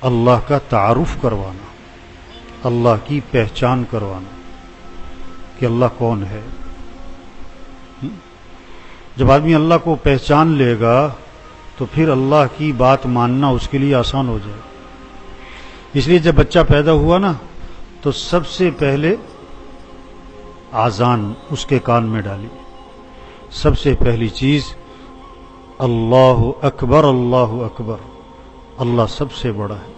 اللہ کا تعارف کروانا، اللہ کی پہچان کروانا کہ اللہ کون ہے۔ جب آدمی اللہ کو پہچان لے گا تو پھر اللہ کی بات ماننا اس کے لیے آسان ہو جائے۔ اس لیے جب بچہ پیدا ہوا نا تو سب سے پہلے اذان اس کے کان میں ڈالی، سب سے پہلی چیز اللہ اکبر، اللہ اکبر، اللہ سب سے بڑا ہے۔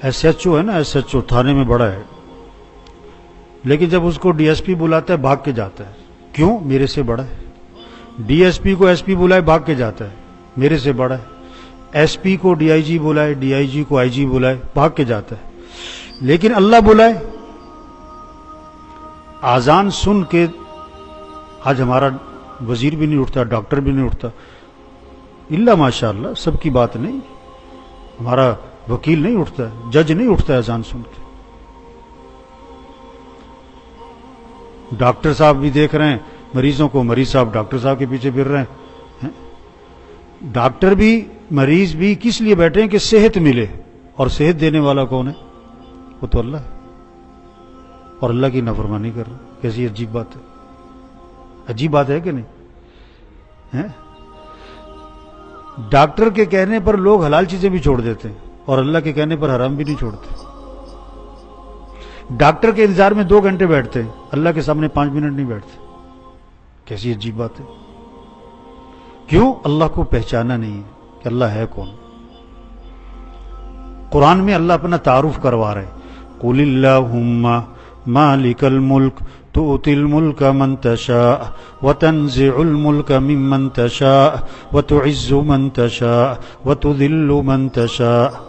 ایس ایچ او ہے نا، ایس ایچ او تھانے میں بڑا ہے، لیکن جب اس کو ڈی ایس پی بلاتا ہے بھاگ کے جاتا ہے، کیوں؟ میرے سے بڑا ہے۔ ڈی ایس پی کو ایس پی بلائے بھاگ کے جاتا ہے، میرے سے بڑا ہے۔ ایس پی کو ڈی آئی جی بلائے، ڈی آئی جی کو آئی جی بلائے، بھاگ کے جاتا ہے۔ لیکن اللہ بلائے، اذان سن کے آج ہمارا وزیر بھی نہیں اٹھتا، ڈاکٹر بھی نہیں اٹھتا، الا ماشاء اللہ، سب کی بات نہیں، ہمارا وکیل نہیں اٹھتا ہے، جج نہیں اٹھتا ہے اذان سن کے۔ ڈاکٹر صاحب بھی دیکھ رہے ہیں مریضوں کو، مریض صاحب ڈاکٹر صاحب کے پیچھے پھر رہے ہیں۔ ڈاکٹر بھی مریض بھی کس لیے بیٹھے ہیں؟ کہ صحت ملے، اور صحت دینے والا کون ہے؟ وہ تو اللہ ہے، اور اللہ کی نافرمانی کر رہے ہیں۔ کیسی عجیب بات ہے، عجیب بات ہے کہ نہیں؟ ڈاکٹر کے کہنے پر لوگ حلال چیزیں بھی چھوڑ دیتے ہیں، اور اللہ کے کہنے پر حرام بھی نہیں چھوڑتے۔ ڈاکٹر کے انتظار میں 2 گھنٹے بیٹھتے ہیں، اللہ کے سامنے 5 منٹ نہیں بیٹھتے۔ کیسی عجیب بات ہے۔ کیوں؟ اللہ کو پہچانا نہیں ہے کہ اللہ ہے کون۔ قرآن میں اللہ اپنا تعارف کروا رہے ہیں، قُلِ اللَّهُمَّ مَالِكَ الْمُلْكِ تُؤْتِي الْمُلْكَ مَن تَشَاءُ وَتَنزِعُ الْمُلْكَ مِمَّن تَشَاءُ وَتُعِزُّ مَن تَشَاءُ وَتُذِلُّ مَن تَشَاءُ۔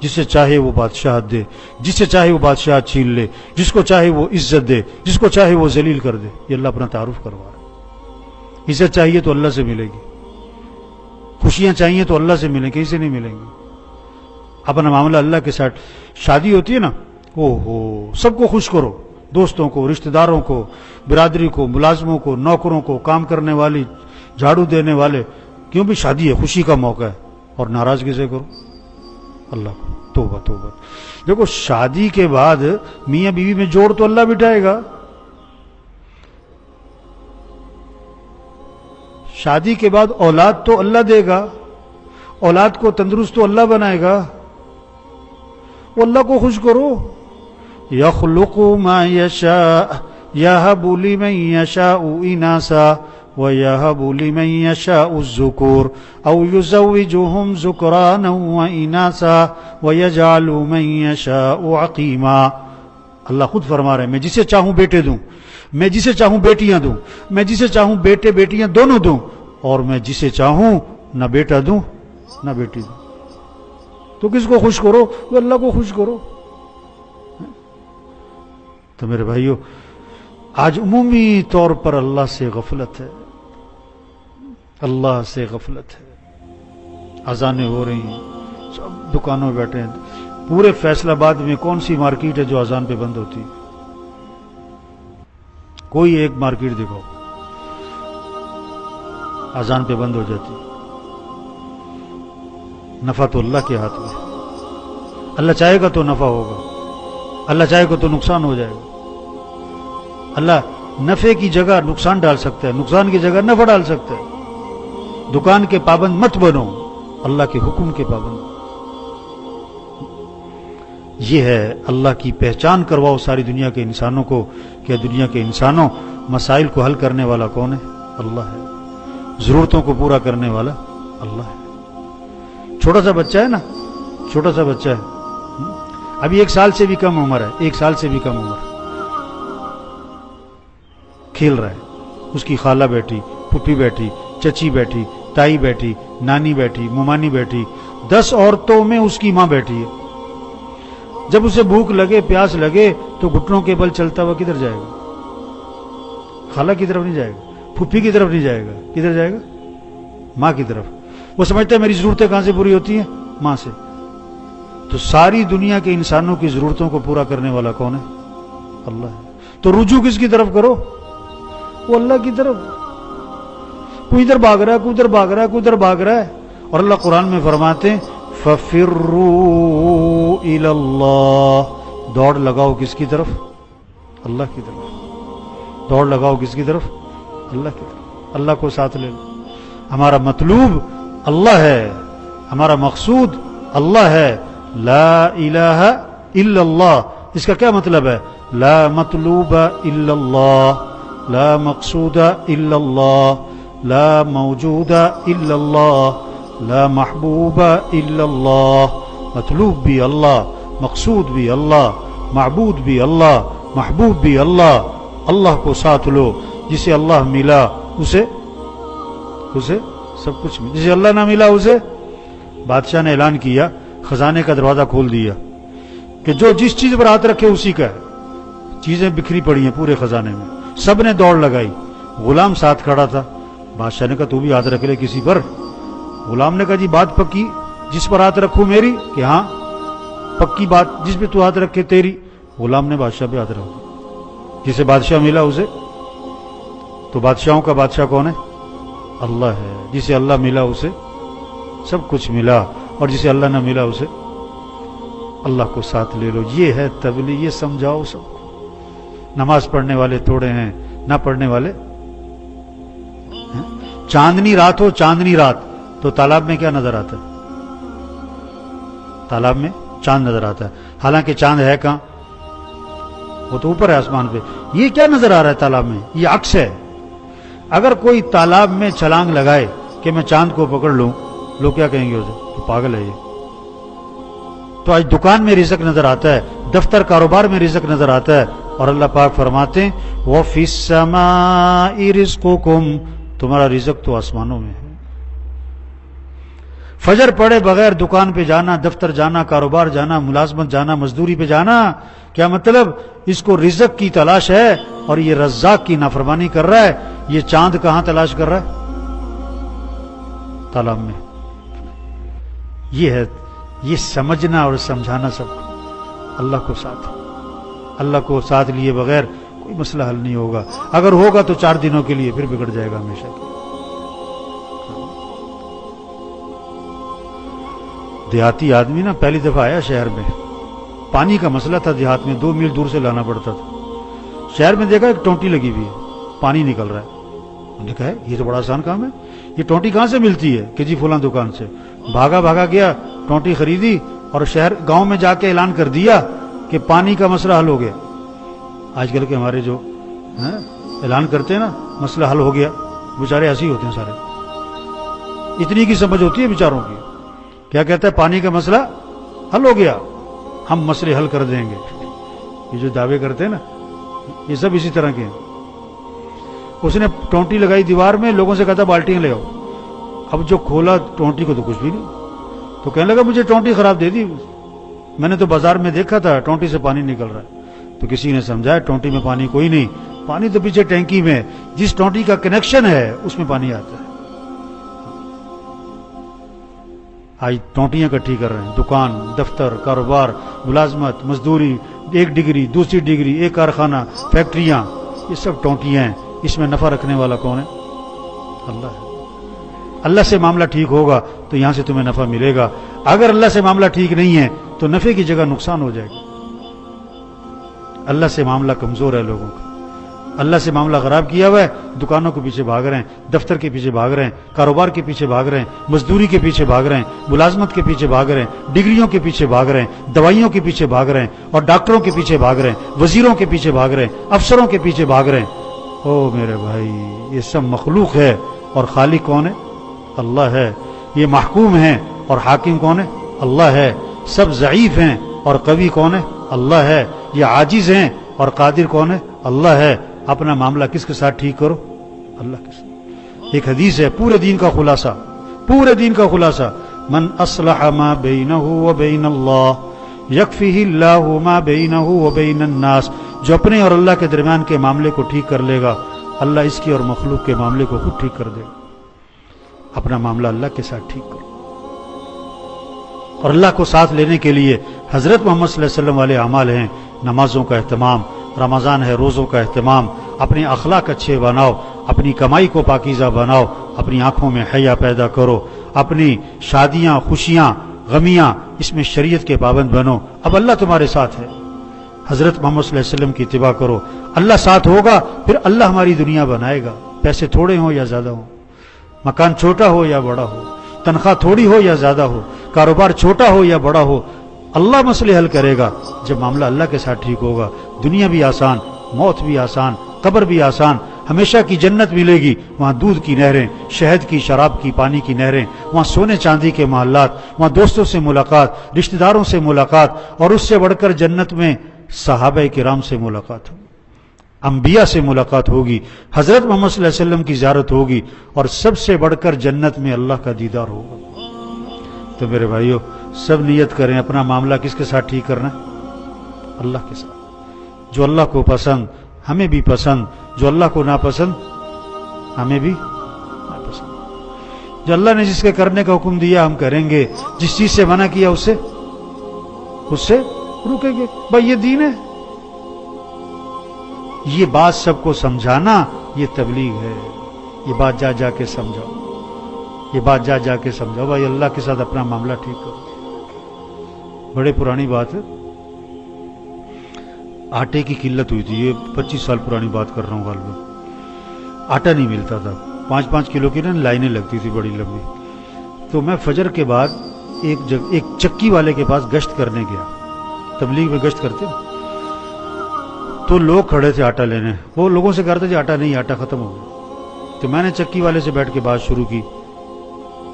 جسے چاہے وہ بادشاہت دے، جسے چاہے وہ بادشاہت چھین لے، جس کو چاہے وہ عزت دے، جس کو چاہے وہ ذلیل کر دے۔ یہ اللہ اپنا تعارف کروا رہا ہے۔ عزت چاہیے تو اللہ سے ملے گی، خوشیاں چاہیے تو اللہ سے ملیں، کہیں سے نہیں ملیں گی۔ اپنا معاملہ اللہ کے ساتھ۔ شادی ہوتی ہے نا، سب کو خوش کرو، دوستوں کو، رشتہ داروں کو، برادری کو، ملازموں کو، نوکروں کو، کام کرنے والی، جھاڑو دینے والے، کیوں بھی شادی ہے، خوشی کا موقع ہے، اور ناراضگی سے کرو اللہ کو۔ توبہ توبہ۔ دیکھو شادی کے بعد میاں بیوی میں جوڑ تو اللہ بٹھائے گا، شادی کے بعد اولاد تو اللہ دے گا، اولاد کو تندرست تو اللہ بنائے گا۔ وہ اللہ کو خوش کرو۔ یخلق ما یشاء یہب لمن یشاء اناثا وَيَهَبُ لِمَن يَشَاءُ الذُّكُورَ أَوْ يُزَوِّجُهُمْ ذُكْرَانًا وَإِنَاثًا وَيَجْعَلُ مَن يَشَاءُ عَقِيمًا۔ اللہ خود فرما رہے ہیں، میں جسے چاہوں بیٹے دوں، میں جسے چاہوں بیٹیاں دوں، میں جسے چاہوں بیٹے بیٹیاں دونوں دوں، اور میں جسے چاہوں نہ بیٹا دوں نہ بیٹی دوں۔ تو کس کو خوش کرو؟ وہ اللہ کو خوش کرو۔ تو میرے بھائیو، آج عمومی طور پر اللہ سے غفلت ہے، اللہ سے غفلت ہے۔ اذانیں ہو رہی ہیں، سب دکانوں میں بیٹھے ہیں۔ پورے فیصل آباد میں کون سی مارکیٹ ہے جو اذان پہ بند ہوتی؟ کوئی ایک مارکیٹ دکھاؤ اذان پہ بند ہو جاتی۔ نفع تو اللہ کے ہاتھ میں، اللہ چاہے گا تو نفع ہوگا، اللہ چاہے گا تو نقصان ہو جائے گا۔ اللہ نفع کی جگہ نقصان ڈال سکتا ہے، نقصان کی جگہ نفع ڈال سکتا ہے۔ دکان کے پابند مت بنو، اللہ کے حکم کے پابند۔ یہ ہے اللہ کی پہچان کرواؤ ساری دنیا کے انسانوں کو کہ دنیا کے انسانوں، مسائل کو حل کرنے والا کون ہے؟ اللہ ہے۔ ضرورتوں کو پورا کرنے والا اللہ ہے۔ چھوٹا سا بچہ ہے نا، چھوٹا سا بچہ ہے، ابھی 1 سال سے بھی کم عمر ہے، 1 سال سے بھی کم عمر، کھیل رہا ہے، اس کی خالہ بیٹھی، پھپھی بیٹھی، چچی بیٹھی، تائی بیٹھی، نانی بیٹھی، ممانی بیٹھی، 10 عورتوں میں اس کی ماں بیٹھی ہے۔ جب اسے بھوک لگے، پیاس لگے تو گھٹنوں کے بل چلتا ہوا کدھر جائے گا؟ خالہ کی طرف نہیں جائے گا، پھپھی کی طرف نہیں جائے گا، کدھر جائے گا؟ ماں کی طرف۔ وہ سمجھتا ہے میری ضرورتیں کہاں سے پوری ہوتی ہیں؟ ماں سے۔ تو ساری دنیا کے انسانوں کی ضرورتوں کو پورا کرنے والا کون ہے؟ اللہ ہے۔ تو رجوع کس کی طرف کرو؟ وہ اللہ کی طرف۔ کوئی ادھر بھاگ رہا ہے، کوئی ادھر بھاگ رہا ہے، کوئی ادھر بھاگ رہا ہے، اور اللہ قرآن میں فرماتے ہیں ففروا الی اللہ، دوڑ لگاؤ کس کی طرف؟ اللہ کی طرف. دوڑ لگاؤ کس کی طرف؟ اللہ کی طرف. اللہ کو ساتھ لے لو. ہمارا مطلوب اللہ ہے، ہمارا مقصود اللہ ہے. لا الہ الا اللہ، اس کا کیا مطلب ہے؟ لا مطلوب الا اللہ، لا مقصود الا اللہ، لا موجود الا اللہ، لا محبوب الا اللہ. مطلوب بھی اللہ، مقصود بھی اللہ، معبود بھی اللہ، محبوب بھی اللہ. اللہ کو ساتھ لو. جسے اللہ ملا اسے سب کچھ ملا، جسے اللہ نہ ملا اسے. بادشاہ نے اعلان کیا، خزانے کا دروازہ کھول دیا کہ جو جس چیز پر ہاتھ رکھے اسی کا ہے. چیزیں بکھری پڑی ہیں پورے خزانے میں. سب نے دوڑ لگائی. غلام ساتھ کھڑا تھا. بادشاہ نے کہا تو بھی ہاتھ رکھ لے کسی پر. غلام نے کہا جی بات پکی، جس پر ہاتھ رکھوں میری؟ کہ ہاں پکی بات، جس پہ تو ہاتھ رکھے تیری. غلام نے بادشاہ پہ ہاتھ رکھا. جسے بادشاہ ملا اسے. تو بادشاہوں کا بادشاہ کون ہے؟ اللہ ہے. جسے اللہ ملا اسے سب کچھ ملا، اور جسے اللہ نہ ملا اسے اللہ کو ساتھ لے لو. یہ ہے تبلیغ. یہ سمجھاؤ سب کو. نماز پڑھنے والے تھوڑے ہیں، نہ پڑھنے والے. چاندنی رات ہو، چاندنی رات، تو تالاب میں کیا نظر آتا ہے؟ تالاب میں چاند نظر آتا ہے. حالانکہ چاند ہے کہاں؟ وہ تو اوپر ہے آسمان پہ. یہ کیا نظر آ رہا ہے تالاب میں؟ یہ عکس ہے. اگر کوئی تالاب میں چھلانگ لگائے کہ میں چاند کو پکڑ لوں، لوگ کیا کہیں گے اسے؟ تو پاگل ہے یہ. تو آج دکان میں رزق نظر آتا ہے، دفتر کاروبار میں رزق نظر آتا ہے، اور اللہ پاک فرماتے ہیں وَفِي السَّمَاءِ رِزْقُكُمْ، تمہارا رزق تو آسمانوں میں ہے. فجر پڑے بغیر دکان پہ جانا، دفتر جانا، کاروبار جانا، ملازمت جانا، مزدوری پہ جانا، کیا مطلب؟ اس کو رزق کی تلاش ہے، اور یہ رزاق کی نافرمانی کر رہا ہے. یہ چاند کہاں تلاش کر رہا ہے؟ تالاب میں. یہ ہے، یہ سمجھنا اور سمجھانا سب کو. اللہ کو ساتھ، اللہ کو ساتھ لیے بغیر کوئی مسئلہ حل نہیں ہوگا. اگر ہوگا تو 4 دنوں کے لیے، پھر بگڑ جائے گا ہمیشہ کے. دیہاتی آدمی نا پہلی دفعہ آیا شہر میں، پانی کا مسئلہ تھا. دیہات میں 2 میل دور سے لانا پڑتا تھا. شہر میں دیکھا ایک ٹونٹی لگی ہوئی ہے، پانی نکل رہا ہے. انہوں نے کہا یہ تو بڑا آسان کام ہے، یہ ٹونٹی کہاں سے ملتی ہے؟ کہ جی فلاں دکان سے. بھاگا گیا، ٹونٹی خریدی، اور شہر گاؤں میں جا کے اعلان کر دیا کہ پانی کا مسئلہ حل ہو گیا. آج کل کے ہمارے جو اعلان کرتے ہیں نا مسئلہ حل ہو گیا، بیچارے ایسے ہی ہوتے ہیں سارے. اتنی کی سمجھ ہوتی ہے بیچاروں کی. کیا کہتا ہے؟ پانی کا مسئلہ حل ہو گیا، ہم مسئلے حل کر دیں گے. یہ جو دعوے کرتے ہیں نا، یہ سب اسی طرح کے ہیں. اس نے ٹونٹی لگائی دیوار میں، لوگوں سے کہتا بالٹیاں لے آؤ. اب جو کھولا ٹونٹی کو تو کچھ بھی نہیں. تو کہنے لگا مجھے ٹونٹی خراب دے دی، میں نے تو بازار میں دیکھا تھا ٹونٹی سے پانی نکل رہا ہے. تو کسی نے سمجھایا ٹونٹی میں پانی کوئی نہیں، پانی تو پیچھے ٹینکی میں، جس ٹونٹی کا کنیکشن ہے اس میں پانی آتا ہے. آج ٹونٹیاں اکٹھی کر رہے ہیں. دکان، دفتر، کاروبار، ملازمت، مزدوری، ایک ڈگری، دوسری ڈگری، ایک کارخانہ، فیکٹریاں، یہ سب ٹونٹیاں ہیں. اس میں نفع رکھنے والا کون ہے؟ اللہ ہے. اللہ سے معاملہ ٹھیک ہوگا تو یہاں سے تمہیں نفع ملے گا. اگر اللہ سے معاملہ ٹھیک نہیں ہے تو نفع کی جگہ نقصان ہو جائے گا. اللہ سے معاملہ کمزور ہے لوگوں کا. اللہ سے معاملہ خراب کیا ہوا ہے، دکانوں کے پیچھے بھاگ رہے ہیں، دفتر کے پیچھے بھاگ رہے ہیں، کاروبار کے پیچھے بھاگ رہے ہیں، مزدوری کے پیچھے بھاگ رہے ہیں، ملازمت کے پیچھے بھاگ رہے ہیں، ڈگریوں کے پیچھے بھاگ رہے ہیں، دوائیوں کے پیچھے بھاگ رہے ہیں، اور ڈاکٹروں کے پیچھے بھاگ رہے ہیں، وزیروں کے پیچھے بھاگ رہے ہیں، افسروں کے پیچھے بھاگ رہے ہیں. او میرے بھائی، یہ سب مخلوق ہے، اور خالق کون ہے؟ اللہ ہے. یہ محکوم ہیں، اور حاکم کون ہے؟ اللہ ہے. سب ضعیف ہیں، اور قوی کون ہے؟ اللہ ہے. یہ عاجز ہیں، اور قادر کون ہے؟ اللہ ہے. اپنا معاملہ کس کے ساتھ ٹھیک کرو؟ اللہ کے ساتھ. ایک حدیث ہے، پورے دین کا خلاصہ، پورے دین کا خلاصہ. من اصلح ما بینہ وبین اللہ یکفیہ اللہ ما بینہ وبین الناس. جو اپنے اور اللہ کے درمیان کے معاملے کو ٹھیک کر لے گا، اللہ اس کے اور مخلوق کے معاملے کو خود ٹھیک کر دے گا. اپنا معاملہ اللہ کے ساتھ ٹھیک کرو. اور اللہ کو ساتھ لینے کے لیے حضرت محمد صلی اللہ علیہ وسلم والے اعمال ہیں. نمازوں کا اہتمام، رمضان ہے روزوں کا اہتمام، اپنے اخلاق اچھے بناؤ، اپنی کمائی کو پاکیزہ بناؤ، اپنی آنکھوں میں حیا پیدا کرو، اپنی شادیاں، خوشیاں، غمیاں، اس میں شریعت کے پابند بنو، اب اللہ تمہارے ساتھ ہے۔ حضرت محمد صلی اللہ علیہ وسلم کی اتباع کرو، اللہ ساتھ ہوگا، پھر اللہ ہماری دنیا بنائے گا، پیسے تھوڑے ہوں یا زیادہ ہوں، مکان چھوٹا ہو یا بڑا ہو، تنخواہ تھوڑی ہو یا زیادہ ہو، کاروبار چھوٹا ہو یا بڑا ہو، اللہ مسئلے حل کرے گا۔ جب معاملہ اللہ کے ساتھ ٹھیک ہوگا، دنیا بھی آسان، موت بھی آسان، قبر بھی آسان، ہمیشہ کی جنت ملے گی، وہاں دودھ کی نہریں، شہد کی، شراب کی، پانی کی نہریں، وہاں سونے چاندی کے محلات، وہاں دوستوں سے ملاقات، رشتہ داروں سے ملاقات، اور اس سے بڑھ کر جنت میں صحابہ کرام سے ملاقات ہوگی، انبیاء سے ملاقات ہوگی، حضرت محمد صلی اللہ علیہ وسلم کی زیارت ہوگی، اور سب سے بڑھ کر جنت میں اللہ کا دیدار ہوگا۔ تو میرے بھائیو، سب نیت کریں اپنا معاملہ کس کے ساتھ ٹھیک کرنا ہے؟ اللہ کے ساتھ۔ جو اللہ کو پسند ہمیں بھی پسند، جو اللہ کو ناپسند ہمیں بھی ناپسند۔ جو اللہ نے جس کے کرنے کا حکم دیا ہم کریں گے، جس چیز سے منع کیا اس سے رکیں گے۔ بھائی یہ دین ہے، یہ بات سب کو سمجھانا یہ تبلیغ ہے۔ یہ بات جا جا کے سمجھاؤ، یہ بات جا جا کے سمجھاؤ، بھائی اللہ کے ساتھ اپنا معاملہ ٹھیک کرو۔ بڑے پرانی بات ہے، آٹے کی قلت ہوئی تھی، یہ 25 سال پرانی بات کر رہا ہوں غالباً۔ آٹا نہیں ملتا تھا، 5-5 کلو کی نا لائنیں لگتی تھی بڑی لمبی۔ تو میں فجر کے بعد ایک چکی والے کے پاس گشت کرنے گیا، تبلیغ میں گشت کرتے، تو لوگ کھڑے تھے آٹا لینے، وہ لوگوں سے کہتے تھے آٹا نہیں، آٹا ختم ہو گیا۔ تو میں نے چکی والے سے بیٹھ کے بات شروع کی،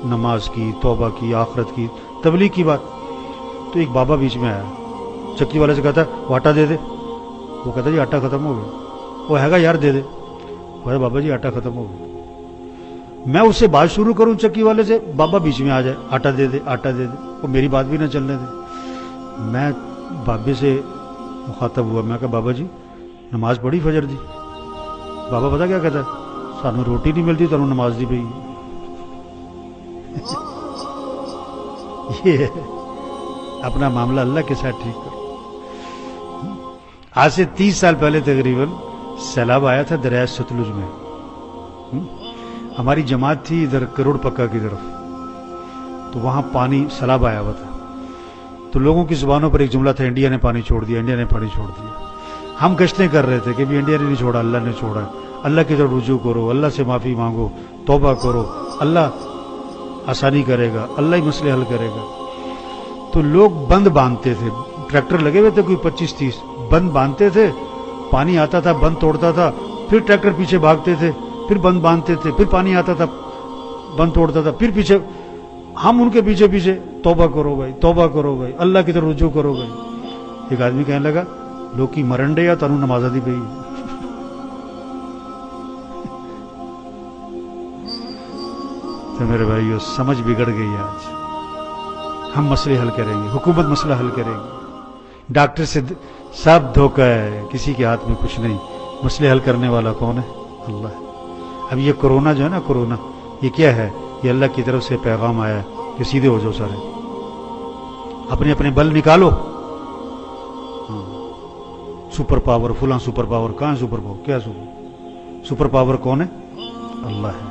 نماز کی، توبہ کی، آخرت کی، تبلیغ کی بات۔ تو ایک بابا بیچ میں آیا، چکی والے سے کہتا وہ آٹا دے دے، وہ کہتا جی آٹا ختم ہو گیا، وہ ہے گا یار دے دے، وہ بابا جی آٹا ختم ہو گیا۔ میں اس سے بات شروع کروں چکی والے سے، بابا بیچ میں آ جائے، آٹا دے دے، آٹا دے دے، وہ میری بات بھی نہ چلنے دے۔ میں بابے سے مخاطب ہوا، میں کہا بابا جی نماز پڑھی فجر دی؟ بابا پتا کیا کہتا ہے، سانو روٹی نہیں ملتی تانوں نماز دی پئی۔ یہ اپنا معاملہ اللہ کے ساتھ ٹھیک کرو۔ آج سے 30 سال پہلے تقریباً سیلاب آیا تھا دریائے ستلج میں، ہماری جماعت تھی ادھر کروڑ پکا کی طرف، تو وہاں پانی سیلاب آیا ہوا تھا، تو لوگوں کی زبانوں پر ایک جملہ تھا، انڈیا نے پانی چھوڑ دیا، انڈیا نے پانی چھوڑ دیا۔ ہم گشتیں کر رہے تھے کہ بھی انڈیا نے نہیں چھوڑا، اللہ نے چھوڑا، اللہ کی طرف رجوع کرو، اللہ سے معافی مانگو، توبہ کرو، اللہ آسانی کرے گا، اللہ ہی مسئلے حل کرے گا۔ تو لوگ بند باندھتے تھے، ٹریکٹر لگے ہوئے تھے کوئی 25-30، بند باندھتے تھے، پانی آتا تھا بند توڑتا تھا، پھر ٹریکٹر پیچھے بھاگتے تھے، پھر بند باندھتے تھے، پھر پانی آتا تھا بند توڑتا تھا، پھر پیچھے، ہم ان کے پیچھے پیچھے، توبہ کرو بھائی، توبہ کرو بھائی، اللہ کی طرف رجوع کرو بھائی۔ ایک آدمی کہنے لگا لوگ کی مرنڈے یا تانوں نماز دی پئی۔ تو میرے بھائیو سمجھ بگڑ گئی آج، ہم مسئلے حل کریں گے، حکومت مسئلہ حل کرے گی، ڈاکٹر سے سب دھوکہ ہے، کسی کے ہاتھ میں کچھ نہیں، مسئلے حل کرنے والا کون ہے؟ اللہ ہے۔ اب یہ کورونا جو ہے نا، کورونا یہ کیا ہے؟ یہ اللہ کی طرف سے پیغام آیا ہے کہ سیدھے ہو جاؤ سارے، اپنے اپنے بل نکالو۔ سپر پاور، فلاں سپر پاور، کہاں ہے سپر پاور؟ کیا سپر پاور کون ہے؟ اللہ ہے۔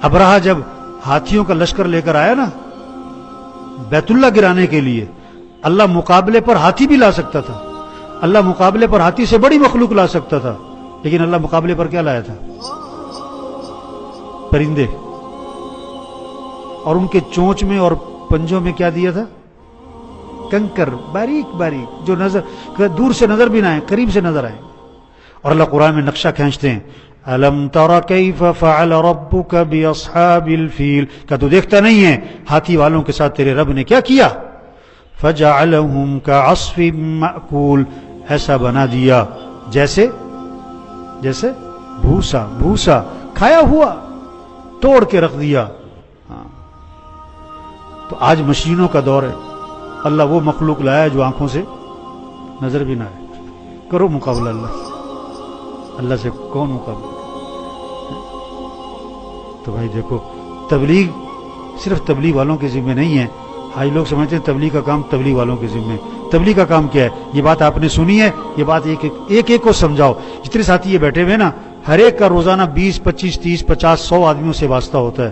ابرہہ جب ہاتھیوں کا لشکر لے کر آیا نا بیت اللہ گرانے کے لیے، اللہ مقابلے پر ہاتھی بھی لا سکتا تھا، اللہ مقابلے پر ہاتھی سے بڑی مخلوق لا سکتا تھا، لیکن اللہ مقابلے پر کیا لایا تھا؟ پرندے، اور ان کے چونچ میں اور پنجوں میں کیا دیا تھا؟ کنکر، باریک باریک، جو نظر دور سے نظر بھی نہ آئے، قریب سے نظر آئے۔ اور اللہ قرآن میں نقشہ کھینچتے ہیں، الم تر کیف فعل ربک باصحاب الفیل، کیا تو دیکھتا نہیں ہے ہاتھی والوں کے ساتھ تیرے رب نے کیا کیا؟ فجعلہم کعصف مأکول، ایسا بنا دیا جیسے بھوسا کھایا ہوا، توڑ کے رکھ دیا۔ تو آج مشینوں کا دور ہے، اللہ وہ مخلوق لایا جو آنکھوں سے نظر بھی نہ آئے۔ کرو مقابلہ اللہ سے کون مقابلہ؟ تو بھائی دیکھو، تبلیغ صرف تبلیغ والوں کے ذمہ نہیں ہے۔ آج لوگ سمجھتے ہیں تبلیغ کا کام تبلیغ والوں کے ذمہ ہے۔ تبلیغ کا کام کیا ہے؟ یہ بات آپ نے سنی ہے، یہ بات ایک کو سمجھاؤ۔ جتنے ساتھی یہ بیٹھے ہوئے نا، ہر ایک کا روزانہ 20 25 30 50 100 آدمیوں سے واسطہ ہوتا ہے،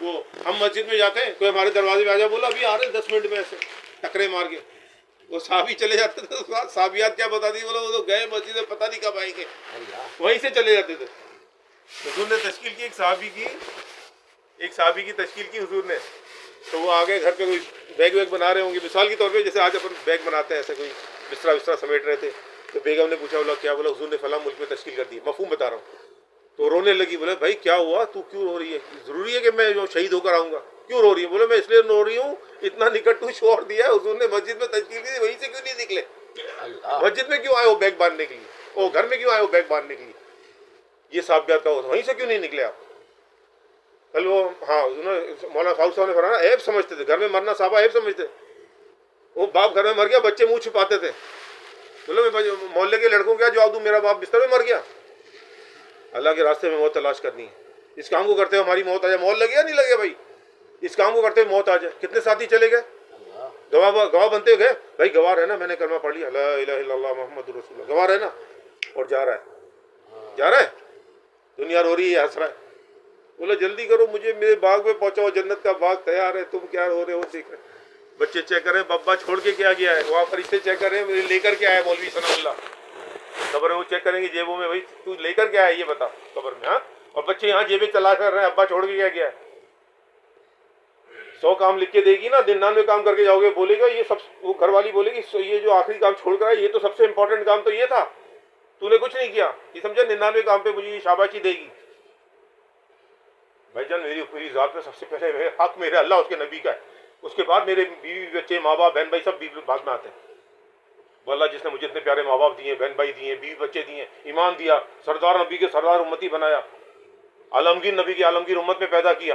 وہ ہم مسجد میں جاتے ہیں کوئی ہمارے دروازے پہ آ جائے بولا ابھی آ رہے 10 منٹ میں ایسے ٹکرے مار کے وہ صحابی چلے جاتے تھے صحابیات کیا بتا دی بولا وہ تو گئے مسجد میں پتہ نہیں کب آئیں گے وہیں سے چلے جاتے تھے حضور نے تشکیل کی ایک صحابی کی تشکیل کی حضور نے تو وہ آگے گھر پہ کوئی بیگ ویگ بنا رہے ہوں گے مثال کے طور پہ جیسے آج اپن بیگ بناتے ہیں ایسے کوئی بسترا سمیٹ رہے تھے تو بیگم نے پوچھا بولا کیا بولا حضور نے فلاں ملک میں تشکیل کر دی مفہوم بتا رہا ہوں تو رونے لگی بولے بھائی کیا ہوا تو کیوں رو رہی ہے ضروری ہے کہ میں شہید ہو کر آؤں گا کیوں رو رہی ہے بولے میں اس لیے رو رہی ہوں اتنا نکٹ شور دیا ہے حضور نے مسجد میں تشکیل کی وہیں سے کیوں نہیں نکلے مسجد میں کیوں آئے ہو بیگ باندھنے کے لیے وہ گھر میں کیوں آئے ہو بیگ باندھنے کے لیے یہ صحابیات کا وہیں سے کیوں نہیں نکلے آپ کل وہ ہاں مولانا فاروق صاحب نے فرمایا عیب سمجھتے تھے گھر میں مرنا صحابہ عیب سمجھتے وہ باپ گھر میں مر گیا بچے منہ چھپاتے تھے بولو میں محلے کے لڑکوں کیا جواب دوں میرا باپ بستر میں مر گیا اللہ کے راستے میں موت تلاش کرنی ہے اس کام کو کرتے ہوئے ہماری موت آ جائے موت لگے یا نہیں لگے بھائی اس کام کو کرتے ہوئے موت آ جائے کتنے ساتھی چلے گئے گواہ بنتے گئے بھائی گواہ ہے نا میں نے کلمہ پڑھ لیا لا الہ الا اللہ محمد رسول اللہ گواہ ہے نا اور جا رہا ہے دنیا رو رہی ہے ہنس رہا ہے بولا جلدی کرو مجھے میرے باغ میں پہنچاؤ جنت کا باغ تیار ہے تم کیا رو رہے ہو دیکھ رہے بچے چیک کریں بابا چھوڑ کے کیا گیا ہے وہاں فرشتے چیک کریں لے کر کے آیا مولوی ثناء اللہ قبر میں وہ چیک کریں گے جیبوں میں بھائی تو لے کر کے آیا یہ بتا قبر میں ہاں اور بچے یہاں جیبیں چلا کر رہے ہیں ابا چھوڑ کے کیا گیا ہے 100 کام لکھ کے دے گی نا 99 کام کر کے جاؤ گے بولے گا یہ سب وہ گھر والی بولے گی یہ جو آخری کام چھوڑ کر آیا یہ تو سب سے امپورٹنٹ کام تو یہ تھا تو نے کچھ نہیں کیا یہ سمجھا 99 کام پہ مجھے یہ شاباشی دے گی بھائی جان میری ذات میں سب سے پہلے حق میرے اللہ اس کے نبی کا ہے اس کے بعد میرے بیوی بچے ماں باپ بہن بھائی سب بعد میں آتے ہیں اللہ جس نے مجھے اتنے پیارے ماں باپ دیے بہن بھائی دیے بیوی بچے دیے ایمان دیا سردار نبی کے سردار امتی بنایا عالمگیر نبی کی عالمگیر امت میں پیدا کیا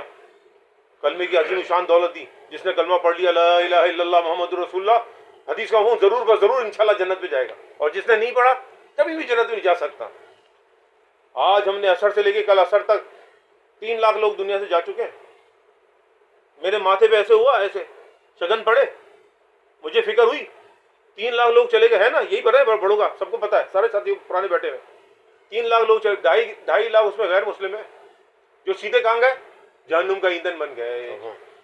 کلمے کی عظیم شان دولت دی جس نے کلمہ پڑھ لیا لا الہ الا اللہ محمد رسول اللہ حدیث کا ہوں ضرور انشاءاللہ جنت میں جائے گا اور جس نے نہیں پڑھا کبھی بھی جنت میں نہیں جا سکتا آج ہم نے عصر سے لے کے کل عصر تک 3 لاکھ لوگ دنیا سے جا چکے ہیں میرے ماتھے پہ ایسے ہوا ایسے شگن پڑے مجھے فکر ہوئی 3 لاکھ لوگ چلے گئے ہیں نا یہی بڑا بڑوں کا سب کو پتا ہے سارے ساتھی پرانے بیٹھے ہوئے 3 لاکھ لوگ چلے 2.5 لاکھ اس میں غیر مسلم ہیں جو سیدھے کہاں گئے جہنم کا ایندھن بن گئے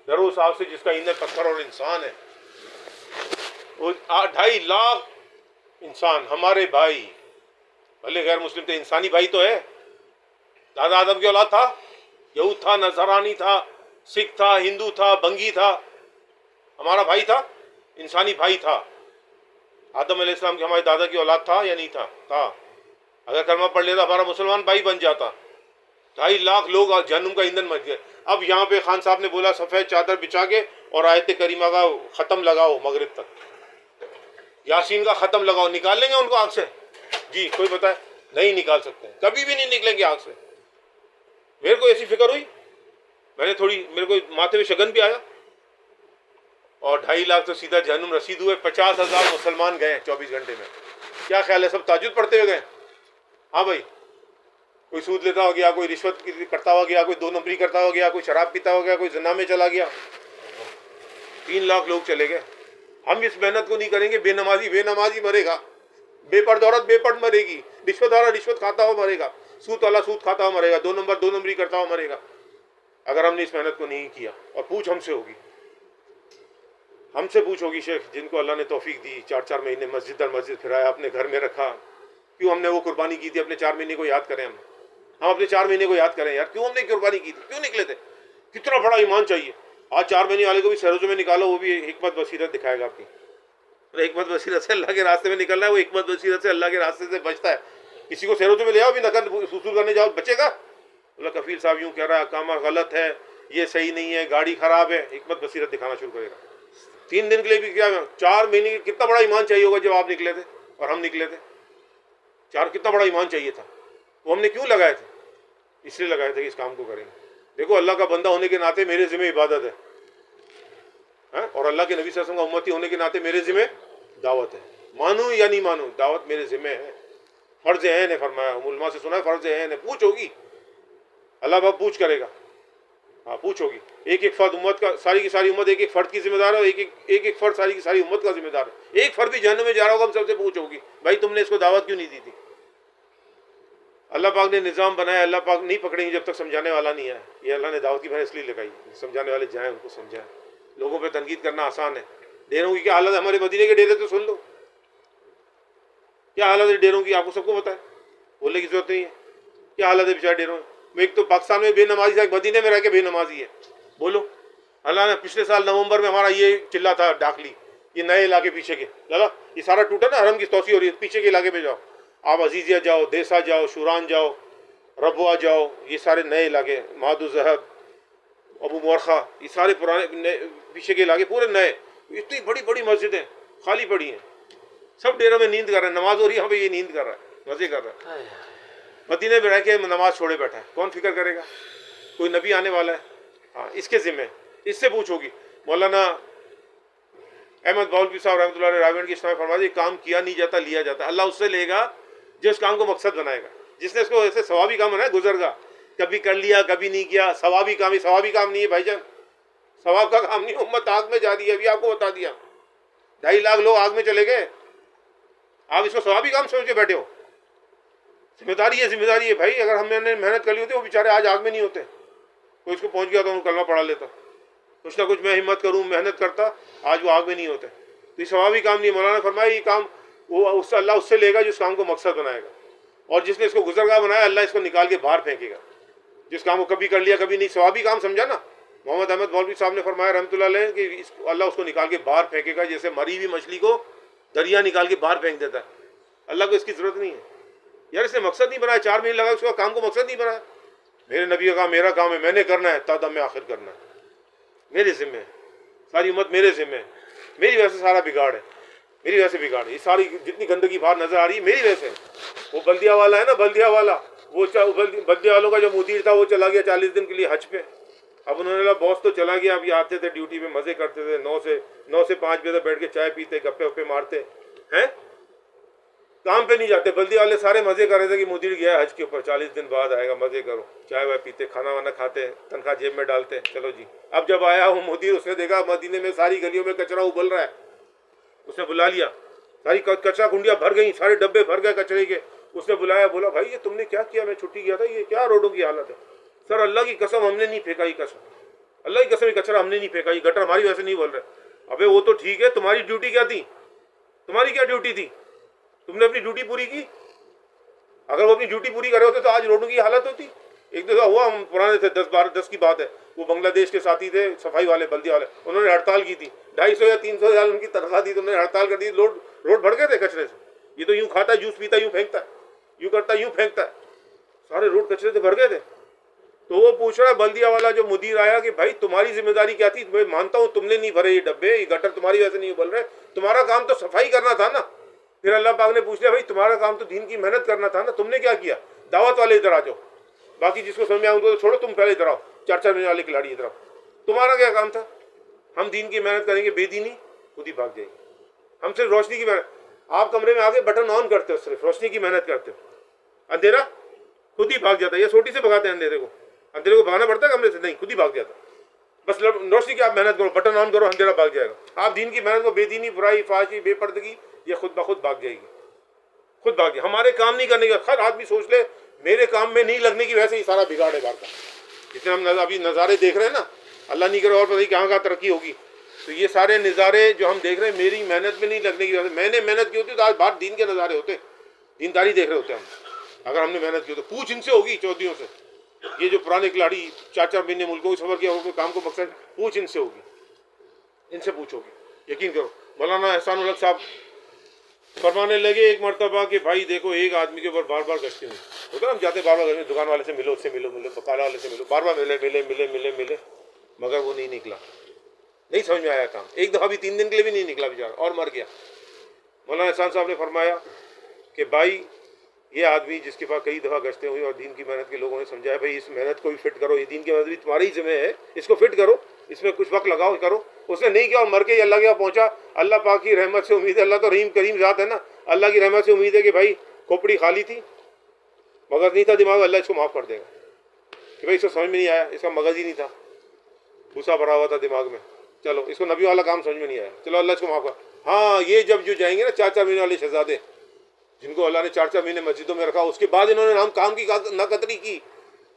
ڈرو صاحب سے جس کا ایندھن پتھر اور انسان ہے وہ 2.5 لاکھ انسان ہمارے بھائی بھلے غیر مسلم تھے انسانی بھائی تو ہے دادا آدم کی اولاد تھا یہود تھا نصرانی تھا سکھ تھا ہندو تھا بنگی تھا ہمارا بھائی تھا انسانی بھائی تھا آدم علیہ السلام کے ہمارے دادا کی اولاد تھا یا نہیں تھا اگر کلمہ پڑھ لیتا ہمارا مسلمان بھائی بن جاتا 2.5 لاکھ لوگ جہنم کا ایندھن بن گئے اب یہاں پہ خان صاحب نے بولا سفید چادر بچھا کے اور آیت کریمہ کا ختم لگاؤ مغرب تک یاسین کا ختم لگاؤ نکال لیں گے ان کو آنکھ سے جی کوئی بتائے نہیں نکال سکتے کبھی بھی نہیں نکلیں گے آنکھ سے میرے کو ایسی فکر ہوئی میں نے میرے کو ماتھے پہ شگن بھی آیا اور 2.5 لاکھ تو سیدھا جہنم رسید ہوئے 50,000 مسلمان گئے 24 گھنٹے میں کیا خیال ہے سب تہجد پڑھتے ہوئے گئے ہاں بھائی کوئی سود لیتا ہو گیا کوئی رشوت کرتا ہو گیا کوئی 2 نمبری کرتا ہو گیا کوئی شراب پیتا ہو گیا کوئی زنا میں چلا گیا 3 لاکھ لوگ چلے گئے ہم اس محنت کو نہیں کریں گے بے نمازی مرے گا بے پرد عورت بے پرد مرے گی رشوت والا رشوت کھاتا ہو مرے گا سود والا سود کھاتا ہو مرے گا 2 نمبری کرتا ہو مرے گا اگر ہم نے اس محنت کو نہیں کیا اور پوچھ ہم سے پوچھ ہوگی شیخ جن کو اللہ نے توفیق دی 4 مہینے مسجد در مسجد پھرایا اپنے گھر میں رکھا کیوں ہم نے وہ قربانی کی تھی اپنے 4 مہینے کو یاد کریں ہم اپنے 4 مہینے کو یاد کریں یار کیوں ہم نے قربانی کی تھی کیوں نکلے تھے کتنا بڑا ایمان چاہیے آج 4 مہینے والے کو بھی سروزوں میں نکالو وہ بھی حکمت بصیرت دکھائے گا آپ کی حکمت بصیرت سے اللہ کے راستے میں نکلنا ہے وہ حکمت بصیرت سے اللہ کے راستے سے بچتا ہے کسی کو سروزوں میں لے آؤ بھی نقد وصول کرنے جاؤ بچے گا اللہ کفیل صاحب یوں کہہ رہا ہے کام غلط ہے یہ صحیح نہیں ہے گاڑی خراب ہے حکمت بصیرت دکھانا شروع کرے گا 3 دن کے لیے بھی کیا 4 مہینے کتنا بڑا ایمان چاہیے ہوگا جب آپ نکلے تھے اور ہم نکلے تھے کتنا بڑا ایمان چاہیے تھا وہ ہم نے کیوں لگائے تھے اس لیے لگائے تھے کہ اس کام کو کریں گے دیکھو اللہ کا بندہ ہونے کے ناطے میرے ذمہ عبادت ہے اور اللہ کے نبی صلی اللہ علیہ وسلم کا امتی ہونے کے ناطے میرے ذمہ دعوت ہے مانو یا نہیں مانو دعوت میرے ذمہ ہے فرض عین ہے فرمایا علماء سے سنا ہے فرض عین ہے پوچھ ہوگی اللہ باپ پوچھ کرے گا ہاں پوچھ ہوگی ایک فرد امت کا ساری کی ساری امت ایک فرد کی ذمہ دار ہے اور ایک فرد ساری کی ساری امت کا ذمہ دار ہے ایک فرد بھی جہنم میں جا رہا ہوگا ہم سب سے پوچھ ہوگی بھائی تم نے اس کو دعوت کیوں نہیں دی تھی اللہ پاک نے نظام بنایا، اللہ پاک نہیں پکڑیں گے جب تک سمجھانے والا نہیں ہے. یہ اللہ نے دعوت کی بھائی اس لیے لگائی، سمجھانے والے جائیں ان کو سمجھائیں. لوگوں پہ تنقید کرنا آسان ہے. ڈیروں کی کیا حالت ہے؟ ہمارے مدینے کے ڈیرے تو سن لو کیا حالت ہے ڈیروں کی، آپ کو سب کو پتہ ہے، بولنے کی ضرورت نہیں ہے. کیا حالت ہے بیچارے ڈیروں میں. ایک تو پاکستان میں بے نمازی تھا، مدینے میں رہ کے بے نمازی ہے. بولو اللہ نے پچھلے سال نومبر میں ہمارا یہ چلا تھا ڈاکلی، یہ نئے علاقے پیچھے کے لالا یہ سارا ٹوٹا نا، حرم کی توسیع ہو رہی ہے، پیچھے کے علاقے پہ جاؤ آپ، عزیزیہ جاؤ، دیسا جاؤ، شوران جاؤ، ربوہ جاؤ، یہ سارے نئے علاقے، مہد الذہب، ابو مورخہ، یہ سارے پرانے پیچھے کے علاقے پورے نئے. اتنی بڑی بڑی مسجدیں خالی پڑی ہیں، سب ڈیروں میں نیند کر رہے ہیں، نماز ہو رہی ہے یہاں پہ یہ نیند کر رہا ہے، مزے کر رہا ہے. مدینے میں رہ کے نماز چھوڑے بیٹھا ہے، کون فکر کرے گا؟ کوئی نبی آنے والا ہے، ہاں اس کے ذمہ اس سے پوچھو گی. مولانا احمد باولوی صاحب رحمۃ اللہ علیہ راویڑ کی اسلام فرما دی، کام کیا نہیں جاتا لیا جاتا. اللہ اس سے لے گا جو اس کام کو مقصد بنائے گا. جس نے اس کو ایسے ثوابی کام بنایا گزر گا، کبھی کر لیا کبھی نہیں کیا. ثوابی کام نہیں ہے بھائی جان، ثواب کا کام نہیں. امت آگ میں جا رہی ہے، ابھی آپ کو بتا دیا 2.5 لاکھ لوگ آگ میں چلے گئے، آپ اس کو ثوابی کام سمجھ کے بیٹھے ہو. ذمہ داری ہے بھائی. اگر ہم نے محنت کر لی ہوتی وہ بیچارے آج آگ میں نہیں ہوتے. کوئی اس کو پہنچ گیا تو کلمہ پڑھا لیتا، کچھ نہ کچھ میں ہمت کروں محنت کرتا، آج وہ آگ میں نہیں ہوتے. تو یہ ثوابی کام نہیں. مولانا فرمایا یہ کام وہ اللہ اس سے لے گا جس کام کو مقصد بنائے گا، اور جس نے اس کو گزرگاہ بنایا اللہ اس کو نکال کے باہر پھینکے گا. جس کام کو کبھی کر لیا کبھی نہیں، ثوابی کام سمجھا نا. محمد احمد مولوی صاحب نے فرمایا رحمۃ اللہ علیہ کہ اللہ اس کو نکال کے باہر پھینکے گا، جیسے مری ہوئی مچھلی کو دریا نکال کے باہر پھینک دیتا ہے. اللہ کو اس کی ضرورت نہیں ہے یار، اس نے مقصد نہیں بنایا. 4 مہینے لگا اس کا کام کو مقصد نہیں بنایا. میرے نبی کا کام میرا کام ہے، میں نے کرنا ہے، تا دم آخر کرنا ہے، میرے ذمہ ہے. ساری امت میرے ذمہ ہے، میری وجہ سے سارا بگاڑ ہے، میری وجہ سے بگاڑ ہے. یہ ساری جتنی گندگی باہر نظر آ رہی ہے میری وجہ سے. وہ بلدیہ والا ہے نا، بلدیہ والا، وہ بلدیہ والوں کا جو مدیر تھا وہ چلا گیا 40 دن کے لیے حج پہ. اب انہوں نے کہا باس تو چلا گیا، اب یہ آتے تھے ڈیوٹی پہ مزے کرتے تھے، 9 سے 5 بجے تک بیٹھ کے چائے پیتے، گپے وپے مارتے ہیں، کام پہ نہیں جاتے. بلدی والے سارے مزے کر رہے تھے کہ مدیر گیا حج کے اوپر، 40 دن بعد آئے گا، مزے کرو، چائے وائے پیتے، کھانا وانا کھاتے، تنخواہ جیب میں ڈالتے، چلو جی. اب جب آیا وہ مدیر، اس نے دیکھا مدینے میں ساری گلیوں میں کچرا ابل رہا ہے. اس نے بلا لیا، ساری کچرا کنڈیاں بھر گئیں، سارے ڈبے بھر گئے کچرے کے. اس نے بلایا، بولا بھائی یہ تم نے کیا کیا؟ میں چھٹی گیا تھا، یہ کیا روڈوں کی حالت ہے؟ سر اللہ کی قسم ہم نے نہیں پھینکا، یہ قسم اللہ کی قسم، یہ کچرا ہم نے نہیں پھینکا، یہ گٹر ہماری وجہ سے نہیں بول رہے. ابے وہ تو ٹھیک ہے، تمہاری ڈیوٹی کیا تھی؟ تمہاری کیا ڈیوٹی تھی؟ تم نے اپنی ڈیوٹی پوری کی؟ اگر وہ اپنی ڈیوٹی پوری کرے ہوتے تو آج روڈوں کی حالت ہوتی. ایک دفعہ ہوا، ہم پرانے تھے، 10 کی بات ہے، وہ بنگلہ دیش کے ساتھی تھے، صفائی والے، بلدی والے، انہوں نے ہڑتال کی تھی. 250 یا 300 ہزار ان کی تنخواہ دی تو انہوں نے ہڑتال کر دی. روڈ بھر گئے تھے کچرے سے. یہ تو یوں کھاتا ہے، جوس پیتا ہے، یوں پھینکتا ہے، یوں کرتا ہے، یوں پھینکتا ہے، سارے روڈ کچرے سے بھر گئے تھے. تو وہ پوچھ رہا ہے بلدیہ والا جو مدیر آیا کہ بھائی تمہاری ذمہ داری کیا تھی؟ میں مانتا ہوں تم نے نہیں بھرے یہ ڈبے، یہ گٹر تمہاری وجہ سے نہیں بول رہے، تمہارا کام تو صفائی کرنا تھا نا. پھر اللہ پاک نے پوچھ لیا بھائی تمہارا کام تو دین کی محنت کرنا تھا نا، تم نے کیا کیا؟ دعوت والے ادھر آ جاؤ، باقی جس کو سمجھ میں آؤں تو چھوڑو، تم پہلے ادھر آؤ، 4 مہینے والے کھلاڑی ادھر آؤ. تمہارا کیا کام تھا؟ ہم دین کی محنت کریں گے، بے دینی خود ہی بھاگ جائے گی. ہم صرف روشنی کی محنت، آپ کمرے میں آگے بٹن آن کرتے ہو، صرف روشنی کی محنت کرتے ہو، اندھیرا خود ہی بھاگ جاتا ہے. یہ سوٹی سے بھگاتے ہیں اندھیرے کو، اندھیرے کو بھگانا پڑتا ہے کمرے سے؟ نہیں، خود ہی بھاگ جاتا. بس روشنی کی آپ محنت کرو، بٹن آن کرو، اندھیرا بھاگ جائے گا. آپ دین کی محنت کو بے دینی، برائی، فحاشی، بے پردگی، یہ خود بخود بھاگ جائے گی، خود بھاگ جائے. ہمارے کام نہیں کرنے کا، ہر آدمی سوچ لے میرے کام میں نہیں لگنے کی وجہ سے یہ سارا بگاڑ ہے باہر کا. جتنے ہم ابھی نظارے دیکھ رہے ہیں نا، اللہ نہیں کرے اور پتہ نہیں کہاں ترقی ہوگی. تو یہ سارے نظارے جو ہم دیکھ رہے ہیں میری محنت میں نہیں لگنے کی وجہ سے. میں نے محنت کی ہوتی تو آج باہر دین کے نظارے ہوتے، دینداری دیکھ رہے ہوتے ہم. اگر ہم نے محنت کی تو پوچھ ان سے ہوگی، چودھریوں سے. یہ جو پرانے کھلاڑی 4 مہینے ملکوں کو سفر کیا، وہ کام کو مقصد پوچھ ان سے ہوگی، ان سے پوچھو گے، یقین کرو. مولانا احسان الحق صاحب فرمانے لگے ایک مرتبہ کہ بھائی دیکھو ایک آدمی کے اوپر بار بار گشتی ہوئی ہوتا ہے، ہم جاتے بار بار گھر میں، دکان والے سے ملو، اس سے ملو، بکالا والے سے ملو، بار بار ملے، مگر وہ نہیں نکلا، نہیں سمجھ میں آیا کام. ایک دفعہ بھی 3 دن کے لیے بھی نہیں نکلا بیچارہ، اور مر گیا. مولانا احسان صاحب نے فرمایا کہ بھائی یہ آدمی جس کے پاس کئی دفعہ گشتیں ہوئی اور دین کی محنت کے لوگوں نے سمجھایا بھائی اس محنت کو بھی فٹ کرو، یہ دین کی محنت بھی تمہاری ذمہ ہے، اس کو فٹ کرو، اس میں کچھ وقت لگاؤ کرو. اس نے نہیں کیا اور مر کے اللہ کے پاس پہنچا. اللہ پاک کی رحمت سے امید ہے، اللہ تو رحیم کریم ذات ہے نا، اللہ کی رحمت سے امید ہے کہ بھائی کھوپڑی خالی تھی، مغز نہیں تھا دماغ، اللہ اس کو معاف کر دے گا کہ بھائی اس کو سمجھ میں نہیں آیا، اس کا مغز ہی نہیں تھا، بھوسا بھرا ہوا تھا دماغ میں، چلو اس کو نبی والا کام سمجھ میں نہیں آیا، چلو اللہ اس کو معاف کر. ہاں یہ جب جو جائیں گے نا 4 مہینے والے شہزادے، جن کو اللہ نے 4 مہینے مسجدوں میں رکھا، اس کے بعد انہوں نے کام کی ناقدری کی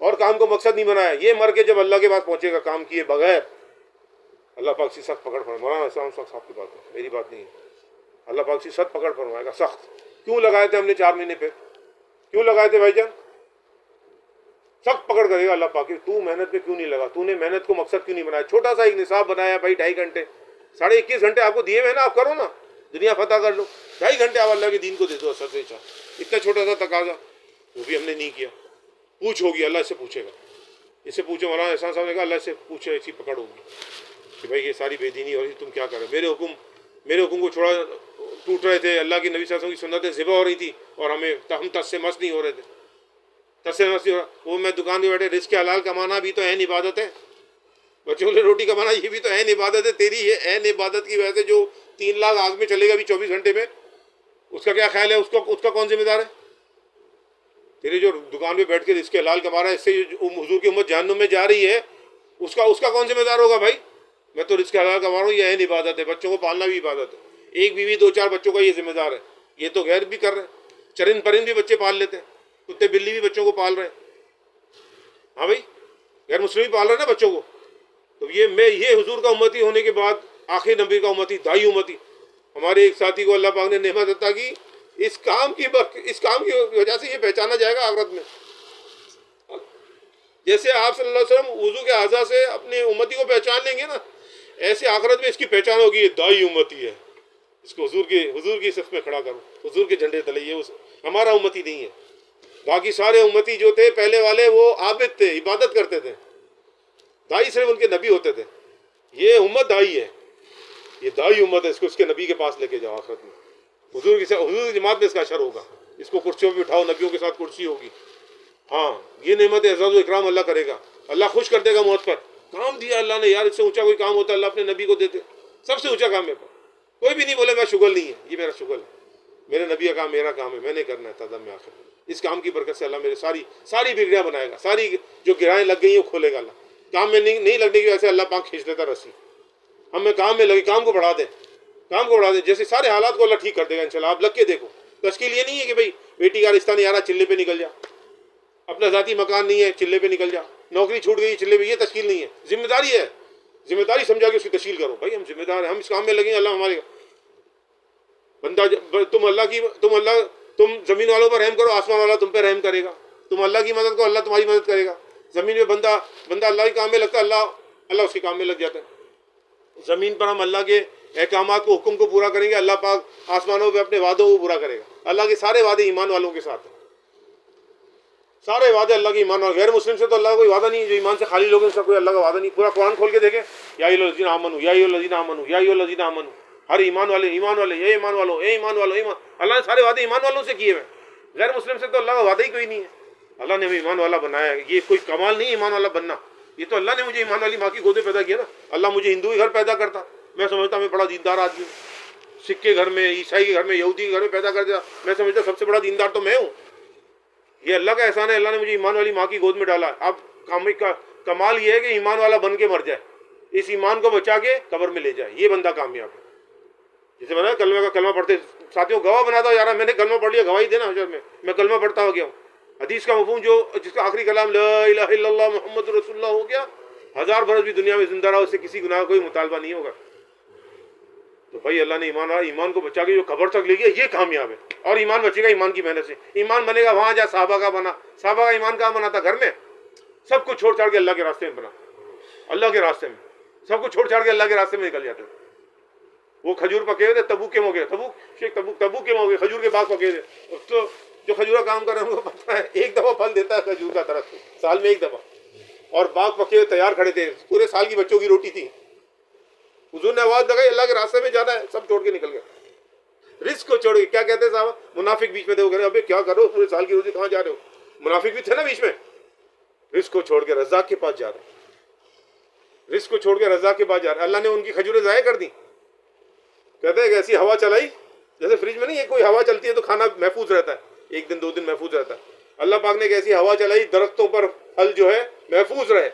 اور کام کو مقصد نہیں بنایا. یہ مر کے جب اللہ کے پاس پہنچے گا کام کیے بغیر، اللہ پاک سے سخت پکڑ فرمائے. مولانا اسلام صاحب کی بات ہے، میری بات نہیں ہے. اللہ پاک سے سخت پکڑ فرمائے گا، سخت. کیوں لگائے تھے ہم نے 4 مہینے پہ؟ کیوں لگائے تھے بھائی جان؟ سخت پکڑ کرے گا اللہ پاک. تو محنت پہ کیوں نہیں لگا؟ تو نے محنت کو مقصد کیوں نہیں بنایا؟ چھوٹا سا ایک نصاب بنایا بھائی، 2.5 گھنٹے، 21.5 گھنٹے آپ کو دیے ہوئے نا، آپ کرو نا، دنیا فتح کر لو. 2.5 گھنٹے آپ اللہ کے دین کو دے دو اثر سے. اتنا چھوٹا سا تقاضا وہ بھی ہم نے نہیں کیا. پوچھ ہوگی، اللہ سے پوچھے گا. اس سے پوچھو، مولانا احسان صاحب نے کہا اللہ سے پوچھے، ایسی پکڑ ہوگی کہ بھائی یہ ساری بے دینی ہو رہی، تم کیا کر رہے؟ میرے حکم کو چھوڑا ٹوٹ رہے تھے، اللہ کی نبی صلی اللہ علیہ وسلم کی سنتیں ذبح ہو رہی تھی اور ہم تس سے مس نہیں ہو رہے تھے. تس سے مس نہیں ہو رہا. وہ میں دکان پہ بیٹھے، رزق حلال کمانا بھی تو عین عبادت ہے. بچوں کے لیے روٹی کمانا یہ بھی تو عین عبادت ہے. تیری یہ عین عبادت کی وجہ سے جو 3 لاکھ آگ میں چلے گا بھی 24 گھنٹے میں، اس کا کیا خیال ہے؟ اس کا کون ذمہ دار ہے؟ تیرے جو دکان پہ بیٹھ کے رزق حلال کما رہا ہے، اس سے حضور کی امت جہنم میں جا رہی ہے، اس کا کون ذمہ دار ہوگا بھائی؟ میں تو رزق حلال کما رہا ہوں، یہ عین عبادت ہے. بچوں کو پالنا بھی عبادت ہے. ایک بیوی 2-4 بچوں کا یہ ذمہ دار ہے. یہ تو غیر بھی کر رہے ہیں، چرند پرند بھی بچے پال لیتے ہیں، کتے بلی بھی بچوں کو پال رہے ہیں. ہاں بھائی، غیر مسلم بھی پال رہے ہیں نا بچوں کو. تو یہ حضور کا امتی ہونے کے بعد آخری نبی کا امتی، دائی امتی. ہمارے ایک ساتھی کو اللہ پاک نے نعمت عطا کی، اس کام کی وجہ سے یہ پہچانا جائے گا آخرت میں. جیسے آپ صلی اللہ علیہ وسلم وضو کے اعضاء سے اپنے امتی کو پہچان لیں گے نا، ایسے آخرت میں اس کی پہچان ہوگی، یہ دائی امتی ہے. اس کو حضور کی صف میں کھڑا کرو، حضور کے جھنڈے تلے. یہ ہمارا امتی نہیں ہے. باقی سارے امتی جو تھے پہلے والے، وہ عابد تھے، عبادت کرتے تھے. دائی صرف ان کے نبی ہوتے تھے. یہ امت دائی ہے، یہ دائی امت ہے. اس کو اس کے نبی کے پاس لے کے جاؤ آخرت میں. حضور کی جماعت میں اس کا اشر ہوگا. اس کو کرسیوں پہ بٹھاؤ، نبیوں کے ساتھ کرسی ہوگی. ہاں، یہ نعمت اعزاز و اکرام اللہ کرے گا. اللہ خوش کر دے گا موت پر. کام دیا اللہ نے، یار اس سے اونچا کوئی کام ہوتا ہے اللہ اپنے نبی کو دیتے. سب سے اونچا کام میرے پاس. کوئی بھی نہیں بولے میں شغل نہیں ہے، یہ میرا شغل ہے. میرے نبی کا کام میرا کام ہے، میں نے کرنا ہے تدم میں آخر. اس کام کی برکت سے اللہ میرے ساری بگڑیاں بنائے گا. ساری جو گرائیں لگ گئی ہیں وہ کھولے گا اللہ. کام میں نہیں لگنے کی وجہ سے اللہ پاک کھینچ لیتا رسی. ہمیں کام میں لگی، کام کو بڑھا دیں. جیسے سارے حالات کو اللہ ٹھیک کر دے گا انشاءاللہ. آپ لگ کے دیکھو. تشکیل یہ نہیں ہے کہ بھائی بیٹی کا رشتہ نہیں آ رہا، چلے پہ نکل جا. اپنا ذاتی مکان نہیں ہے، چلے پہ نکل جا. نوکری چھوٹ گئی، چلے پہ. یہ تشکیل نہیں ہے. ذمہ داری ہے. ذمہ داری سمجھا کے اس کی تشکیل کرو. بھائی ہم ذمہ دار ہیں، ہم اس کام میں لگیں گے، اللہ ہمارے بندہ. تم زمین والوں پر رحم کرو، آسمان والا تم پہ رحم کرے گا. تم اللہ کی مدد کرو، اللہ تمہاری مدد کرے گا. زمین میں بندہ اللہ کے کام میں لگتا ہے، اللہ اس کے کام میں لگ جاتا ہے. زمین پر ہم اللہ کے احکامات کو، حکم کو پورا کریں گے، اللہ پاک آسمانوں پہ اپنے وعدوں کو پورا کرے گا. اللہ کے سارے وعدے ایمان والوں کے ساتھ ہیں. سارے وعدے اللہ کے ایمان والوں. غیر مسلم سے تو اللہ کا کوئی وعدہ نہیں. جو ایمان سے خالی لوگ ہیں، اس کا کوئی اللہ کا وعدہ نہیں. پورا قرآن کھول کے دیکھیں، یا ایھا الذین آمنوا، یا ایھا الذین آمنوا، یا ایھا الذین آمنوا. ہر ایمان والے، اے ایمان والوں. اللہ نے سارے وعدے ایمان والوں سے کیے ہوئے. غیر مسلم سے تو اللہ کا وعدہ ہی کوئی نہیں ہے. اللہ نے ہمیں ایمان والا بنایا ہے. یہ کوئی کمال نہیں ہے ایمان والا بننا. یہ تو اللہ نے مجھے ایمان والی ماں کی گود میں پیدا کیا نا. اللہ مجھے ہندو کے گھر پیدا کرتا، میں سمجھتا میں بڑا دیندار آدمی ہوں. سکھ کے گھر میں، عیسائی کے گھر میں، یہودی کے گھر میں پیدا کر دیا، میں سمجھتا سب سے بڑا دیندار تو میں ہوں. یہ اللہ کا احسان ہے. اللہ نے مجھے ایمان والی ماں کی گود میں ڈالا. اب کمال یہ ہے کہ ایمان والا بن کے مر جائے، اس ایمان کو بچا کے قبر میں لے جائے. یہ بندہ کامیاب ہے. جیسے بنا کلمہ پڑھتے ساتھیوں گواہ بناتا ہوں، یار میں نے کلمہ پڑھ لیا، گواہی دینا حشر میں کلمہ پڑھتا ہو گیا ہوں. حدیث کا مفہوم جس کا آخری کلام لا الہ الا اللہ محمد رسول اللہ ہو گیا، 1000 برس بھی دنیا میں زندہ رہا، اس سے کسی گناہ کا کوئی مطالبہ نہیں ہوگا. تو بھائی اللہ نے ایمان کو بچا کے جو قبر تک لے گیا، یہ کامیاب ہے. اور ایمان بچے گا ایمان کی محنت سے. ایمان بنے گا وہاں جا صحابہ کا بنا. صحابہ کا ایمان کہاں بنا تھا؟ گھر میں. سب کچھ چھوڑ چھاڑ کے اللہ کے راستے میں بنا. اللہ کے راستے میں سب کچھ چھوڑ چھاڑ کے اللہ کے راستے میں نکل جاتے ہیں. وہ کھجور پکے ہوئے تھے تبوک کے موقع، تبوک کے موقع کھجور کے باغ پکے تھے. تو جو کھجور کا کام کر رہے ہیں ان کو پتہ ہے ایک دفعہ پھل دیتا ہے کھجور کا درخت، سال میں ایک دفعہ. اور باغ پکے ہوئے تیار کھڑے تھے، پورے سال کی بچوں کی روٹی تھی. حضور نے آواز لگائی اللہ کے راستے میں جانا ہے، سب چھوڑ کے نکل گئے. رزق کو چھوڑ کے. کیا کہتے ہیں صاحب؟ منافق بیچ میں تھے، وہ کہہ رہے ابے کیا کرو، پورے سال کی روٹی کہاں جا رہے ہو؟ منافق بھی تھے نا بیچ میں. رزق کو چھوڑ کے رزاق کے پاس جا رہے ہیں. رزق کو چھوڑ کے رزاق کے پاس جا رہے ہیں. اللہ نے ان کی کھجوریں ضائع کر دی. کہتے ہیں کہ ایسی ہوا چلائی، جیسے فریج میں نہیں ہے کوئی ہوا چلتی ہے تو کھانا محفوظ رہتا ہے، 1 دن 2 دن محفوظ رہتا ہے. اللہ پاک نے ایک ایسی ہوا چلائی درختوں پر پھل جو ہے محفوظ رہے.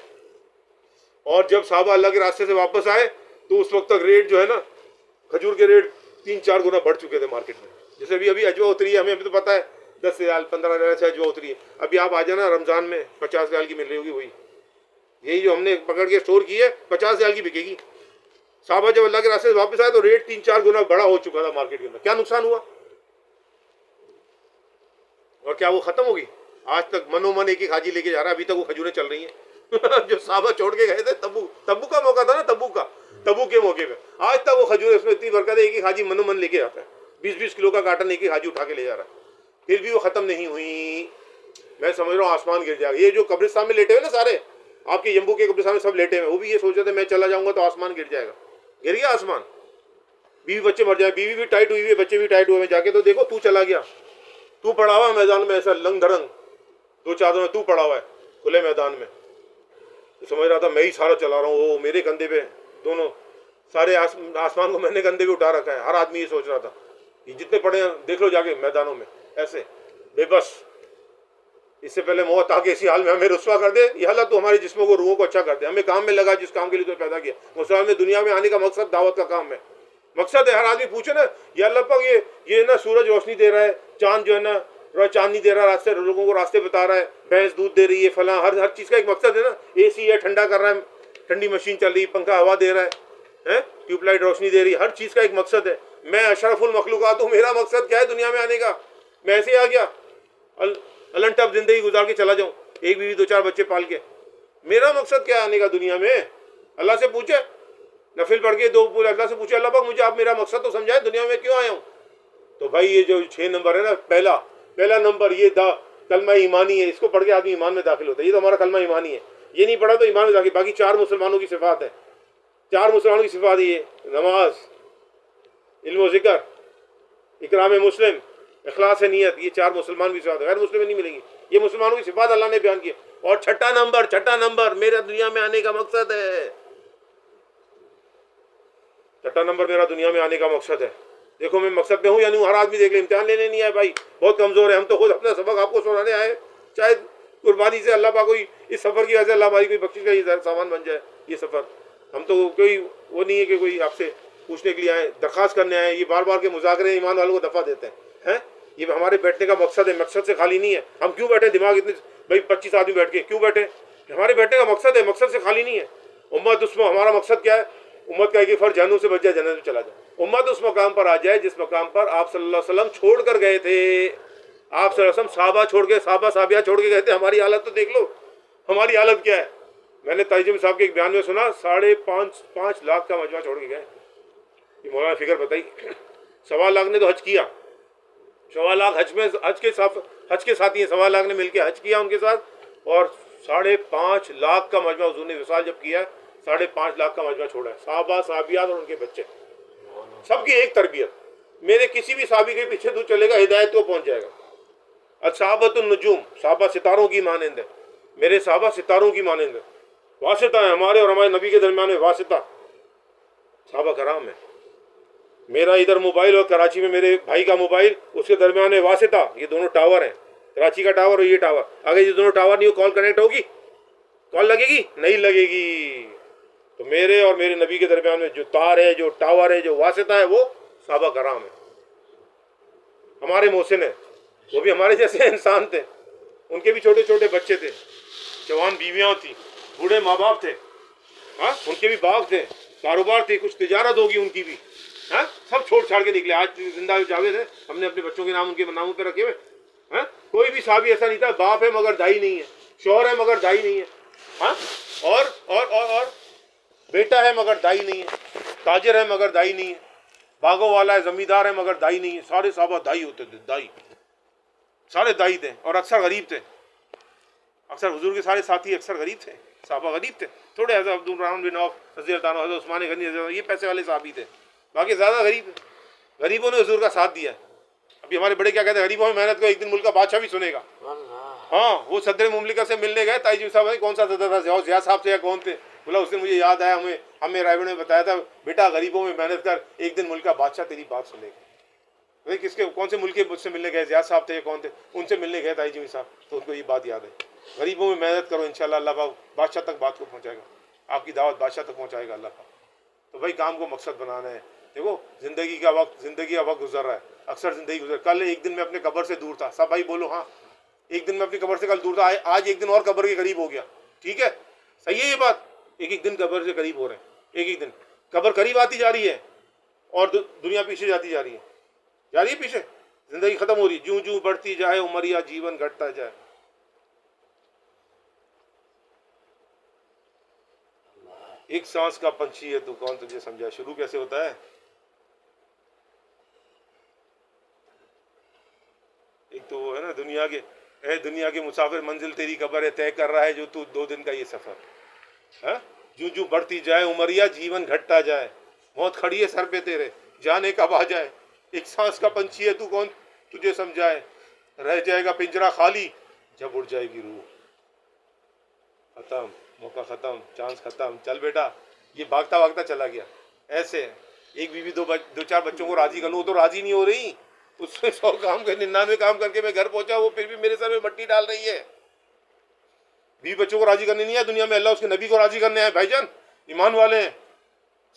اور جب صحابہ اللہ کے راستے سے واپس آئے تو اس وقت تک ریٹ جو ہے نا، کھجور کے ریٹ 3-4 گنا بڑھ چکے تھے مارکیٹ میں. جیسے ابھی اجوا اتری ہے، ہمیں بھی تو پتہ ہے 10 ریال 15 ریال سے اجوا اتری ہے. ابھی آپ آ جانا رمضان میں 50 ریال کی مل رہی ہوگی، وہی یہی جو ہم نے پکڑ کے اسٹور کی ہے 50 ریال کی بکے گی. صحابہ جب اللہ کے راستے سے واپس آئے تو ریٹ 3-4 گنا بڑا ہو چکا تھا مارکیٹ کے اندر. کیا نقصان ہوا؟ اور کیا وہ ختم ہوگی؟ آج تک منو من ایک ایک حاجی لے کے جا رہا ہے، ابھی تک وہ کھجوریں چل رہی ہیں. جو صحابہ چھوڑ کے گئے تھے تبو کا موقع تھا نا، تبو کے موقع پہ آج تک وہ کھجوریں، اس میں اتنی برکت ہے، ایک ایک حاجی منو من لے کے آتا ہے. 20-20 کلو کا کارٹن ایک ایک حاجی اٹھا کے لے جا رہا ہے، پھر بھی وہ ختم نہیں ہوئی. میں سمجھ رہا ہوں آسمان گر جائے گا. یہ جو قبرستان میں لیٹے ہوئے نا سارے، آپ کے یمبو کے قبرستان میں سب لیٹے ہوئے، وہ بھی یہ سوچ رہے تھے میں چلا جاؤں گا تو آسمان گر جائے گا. گر گیا آسمان. بیوی بچے مر جائیں، بیوی بھی ٹائٹ ہوئی ہوئی ہے، بچے بھی ٹائٹ ہوئے ہیں. جا کے تو دیکھو تو چلا گیا، تو پڑا ہوا ہے میدان میں ایسا لنگ دھڑنگ، 2 چادروں میں تو پڑا ہوا ہے کھلے میدان میں. سمجھ رہا تھا میں ہی سارا چلا رہا ہوں، وہ میرے کندھے پہ دونوں سارے آسمان کو میں نے کندھے پہ اٹھا رکھا ہے. ہر آدمی یہ سوچ رہا تھا. یہ جتنے پڑے ہیں دیکھ لو جا کے میدانوں میں ایسے بے بس. اس سے پہلے موت آ کے اسی حال میں ہمیں رسوا کر دے. یہ اللہ تو ہمارے جسموں کو، روحوں کو اچھا کر دے. ہمیں کام میں لگا جس کام کے لیے تو پیدا کیا. مسلمان میں دنیا میں آنے کا مقصد دعوت کا کام ہے، مقصد ہے. ہر آدمی پوچھے نا یہ اللہ پاک یہ نا سورج روشنی دے رہا ہے، چاند جو ہے نا چاندنی دے رہا ہے، راستے لوگوں کو راستے بتا رہا ہے، بھینس دودھ دے رہی ہے، فلاں ہر چیز کا ایک مقصد ہے نا. اے سی ہے ٹھنڈا کر رہا ہے، ٹھنڈی مشین چل رہی ہے، پنکھا ہوا دے رہا ہے، ٹیوب لائٹ روشنی دے رہی ہے. ہر چیز کا ایک مقصد ہے. میں اشرف المخلوقات ہوں. میرا مقصد کیا ہے دنیا میں آنے کا؟ میں ایسے ہی آ گیا الن ٹپ زندگی گزار کے چلا جاؤں، ایک بیوی 2-4 بچے پال کے. میرا مقصد کیا ہے آنے کا دنیا میں؟ اللہ سے پوچھے، نفل پڑھ کے 2 پورے اللہ سے پوچھے اللہ پاک مجھے آپ میرا مقصد تو سمجھائیں، دنیا میں کیوں آیا ہوں؟ تو بھائی یہ جو 6 نمبر ہے نا، پہلا نمبر یہ کلمہ ایمانی ہے. اس کو پڑھ کے آدمی ایمان میں داخل ہوتا ہے. یہ تو ہمارا کلمہ ایمانی ہے. یہ نہیں پڑھا تو ایمان میں داخل. باقی 4 مسلمانوں کی صفات ہے. 4 مسلمانوں کی صفات یہ: نماز، علم و ذکر، اکرام مسلم، اخلاص نیت. یہ 4 مسلمان کی صفات ہے، غیر مسلم میں نہیں ملیں گی. یہ مسلمانوں کی صفات اللہ نے بیان کی. اور چھٹا نمبر میرا دنیا میں آنے کا مقصد ہے. چھٹا نمبر میرا دنیا میں آنے کا مقصد ہے. دیکھو میں مقصد پہ ہوں یا نہیں ہوں. ہر آدمی دیکھ لے، امتحان لینے نہیں آئے بھائی، بہت کمزور ہے. ہم تو خود اپنا سبق آپ کو سنانے آئے. شاید قربانی سے اللہ پاک کوئی اس سفر کی وجہ سے اللہ ہماری کوئی بخشش کا یہ سامان بن جائے. یہ سفر ہم تو کوئی وہ نہیں ہے کہ کوئی آپ سے پوچھنے کے لیے آئے، درخواست کرنے آئے. یہ بار بار کے مذاکرے ایمان والوں کو دفعہ دیتے ہیں. یہ ہمارے بیٹھنے کا مقصد ہے، مقصد سے خالی نہیں ہے. ہم کیوں بیٹھے دماغ اتنے بھائی 25 آدمی بیٹھ کے کیوں بیٹھے؟ ہمارے بیٹھنے کا مقصد ہے، مقصد سے خالی نہیں ہے. امت اس میں ہمارا مقصد کیا ہے؟ امت کا ایک فرض جہنم سے بچ جائے، جنت میں چلا جائے. امت اس مقام پر آ جائے جس مقام پر آپ صلی اللہ علیہ وسلم چھوڑ کر گئے تھے. آپ صلی اللہ علیہ وسلم صحابہ چھوڑ کے گئے تھے. ہماری حالت تو دیکھ لو، ہماری حالت کیا ہے. میں نے تاجم صاحب کے ایک بیان میں سنا 5.5 لاکھ کا مجمع چھوڑ کے گئے. یہ مولانا فکر بتائی 1.25 لاکھ نے تو حج کیا. 1.25 لاکھ حج کے ساتھی ہیں. 1.25 لاکھ نے مل کے حج کیا ان کے ساتھ. اور 5.5 لاکھ کا مجمع حضور نے وصال جب کیا 5.5 لاکھ کا مجمع چھوڑا ہے. صحابہ صحابیات اور ان کے بچے سب کی ایک تربیت. میرے کسی بھی صحابی کے پیچھے تو چلے گا ہدایت کو پہنچ جائے گا. الصحابۃ النجوم، صحابہ ستاروں کی مانند ہے. میرے صحابہ ستاروں کی مانند ہے. واسطہ ہے ہمارے اور ہمارے نبی کے درمیان میں. واسطہ صحابہ کرام ہے. میرا ادھر موبائل اور کراچی میں میرے بھائی کا موبائل، اس کے درمیان میں واسطہ. یہ دونوں ٹاور ہیں، کراچی کا ٹاور اور یہ ٹاور. اگر یہ دونوں ٹاور نہیں ہو کال کنیکٹ ہوگی؟ کال لگے گی؟ نہیں لگے گی. تو میرے اور میرے نبی کے درمیان میں جو تار ہے، جو ٹاور ہے، جو واسطہ ہے، وہ صحابہ کرام ہے. ہمارے محسن ہیں، وہ بھی ہمارے جیسے انسان تھے. ان کے بھی چھوٹے چھوٹے بچے تھے، جوان بیویاں تھیں، بوڑھے ماں باپ تھے. ان کے بھی باغ تھے، کاروبار تھی، کچھ تجارت ہوگی ان کی بھی. سب چھوڑ چھاڑ کے نکلے. آج زندہ جاوید ہے، ہم نے اپنے بچوں کے نام ان کے ناموں پہ رکھے ہوئے. کوئی بھی صحابی ایسا نہیں تھا باپ ہے مگر دائی نہیں ہے، شوہر ہے مگر دائی نہیں ہے، اور بیٹا ہے مگر دائی نہیں ہے، تاجر ہے مگر دائی نہیں ہے، باغوں والا ہے، زمیندار ہے مگر دائی نہیں ہے. سارے صحابہ دائی ہوتے تھے. دائی سارے دائی تھے اور اکثر غریب تھے. اکثر حضور کے سارے ساتھی اکثر غریب تھے. صحابہ غریب تھے. تھوڑے حضرت عبد الرحمن بن عوف رضی اللہ عنہ، حضرت عثمان غنی رضی اللہ عنہ، یہ پیسے والے صحابی تھے. باقی زیادہ غریب ہیں. غریبوں نے حضور کا ساتھ دیا. ابھی ہمارے بڑے کیا کہتے ہیں، غریبوں میں محنت کو ایک دن ملک کا بادشاہ بھی سنے گا. وہ صدر مملکت سے ملنے گئے. تاجم صاحب کون سا صدر تھا، ضیاء صاحب تھے یا کون تھے؟ بولا اس نے مجھے یاد آیا، ہمیں رائے نے بتایا تھا بیٹا غریبوں میں محنت کر، ایک دن ملک کا بادشاہ تیری بات سنے گا. کس کے کون سے ملک کے سے ملنے گئے؟ ضیاء صاحب تھے یا کون تھے؟ ان سے ملنے گئے تاجم صاحب. تو ان کو یہ بات یاد ہے، غریبوں میں محنت کرو، انشاءاللہ اللہ پاک بادشاہ تک بات کو پہنچائے گا. آپ کی دعوت بادشاہ تک پہنچائے گا اللہ پاک. تو بھائی کام کو مقصد بنانا ہے. دیکھو زندگی کا وقت گزر رہا ہے، اکثر زندگی گزر. کل ایک دن میں اپنے قبر سے دور تھا، سب بھائی بولو ہاں. ایک دن میں اپنی قبر سے کل دور تھا، آج ایک دن اور قبر کے قریب ہو گیا. ٹھیک ہے، صحیح ہے یہ بات. ایک دن قبر سے قریب ہو رہے ہیں، ایک دن قبر قریب آتی جا رہی ہے اور دنیا پیچھے جاتی جا رہی ہے پیچھے. زندگی ختم ہو رہی ہے، جوں بڑھتی جائے عمر یا جیون گھٹتا جائے. ایک سانس کا پنچھی ہے تو کون تجھے سمجھا. شروع کیسے ہوتا ہے؟ ایک تو وہ ہے نا دنیا کے مسافر، منزل تیری قبر ہے، طے کر رہا ہے جو تو 2 دن کا یہ سفر. ہاں، جوں بڑھتی جائے عمریا جیون گھٹتا جائے، موت کھڑی ہے سر پہ تیرے، جانے کب آ جائے. ایک سانس کا پنچھی ہے تو کون تجھے سمجھائے. رہ جائے گا پنجرہ خالی جب اڑ جائے گی روح. ختم، موقع ختم، چانس ختم. چل بیٹا. یہ بھاگتا چلا گیا. ایسے ایک بیوی 2-4 بچوں کو راضی کر لوں، وہ تو راضی نہیں ہو رہی. اس میں 100 کام 99 کام کر کے میں گھر پہنچا، وہ پھر بھی میرے سر میں مٹی ڈال رہی ہے. بیوی بچوں کو راضی کرنے نہیں ہے دنیا میں، اللہ اس کے نبی کو راضی کرنے ہیں. بھائی جان ایمان والے ہیں،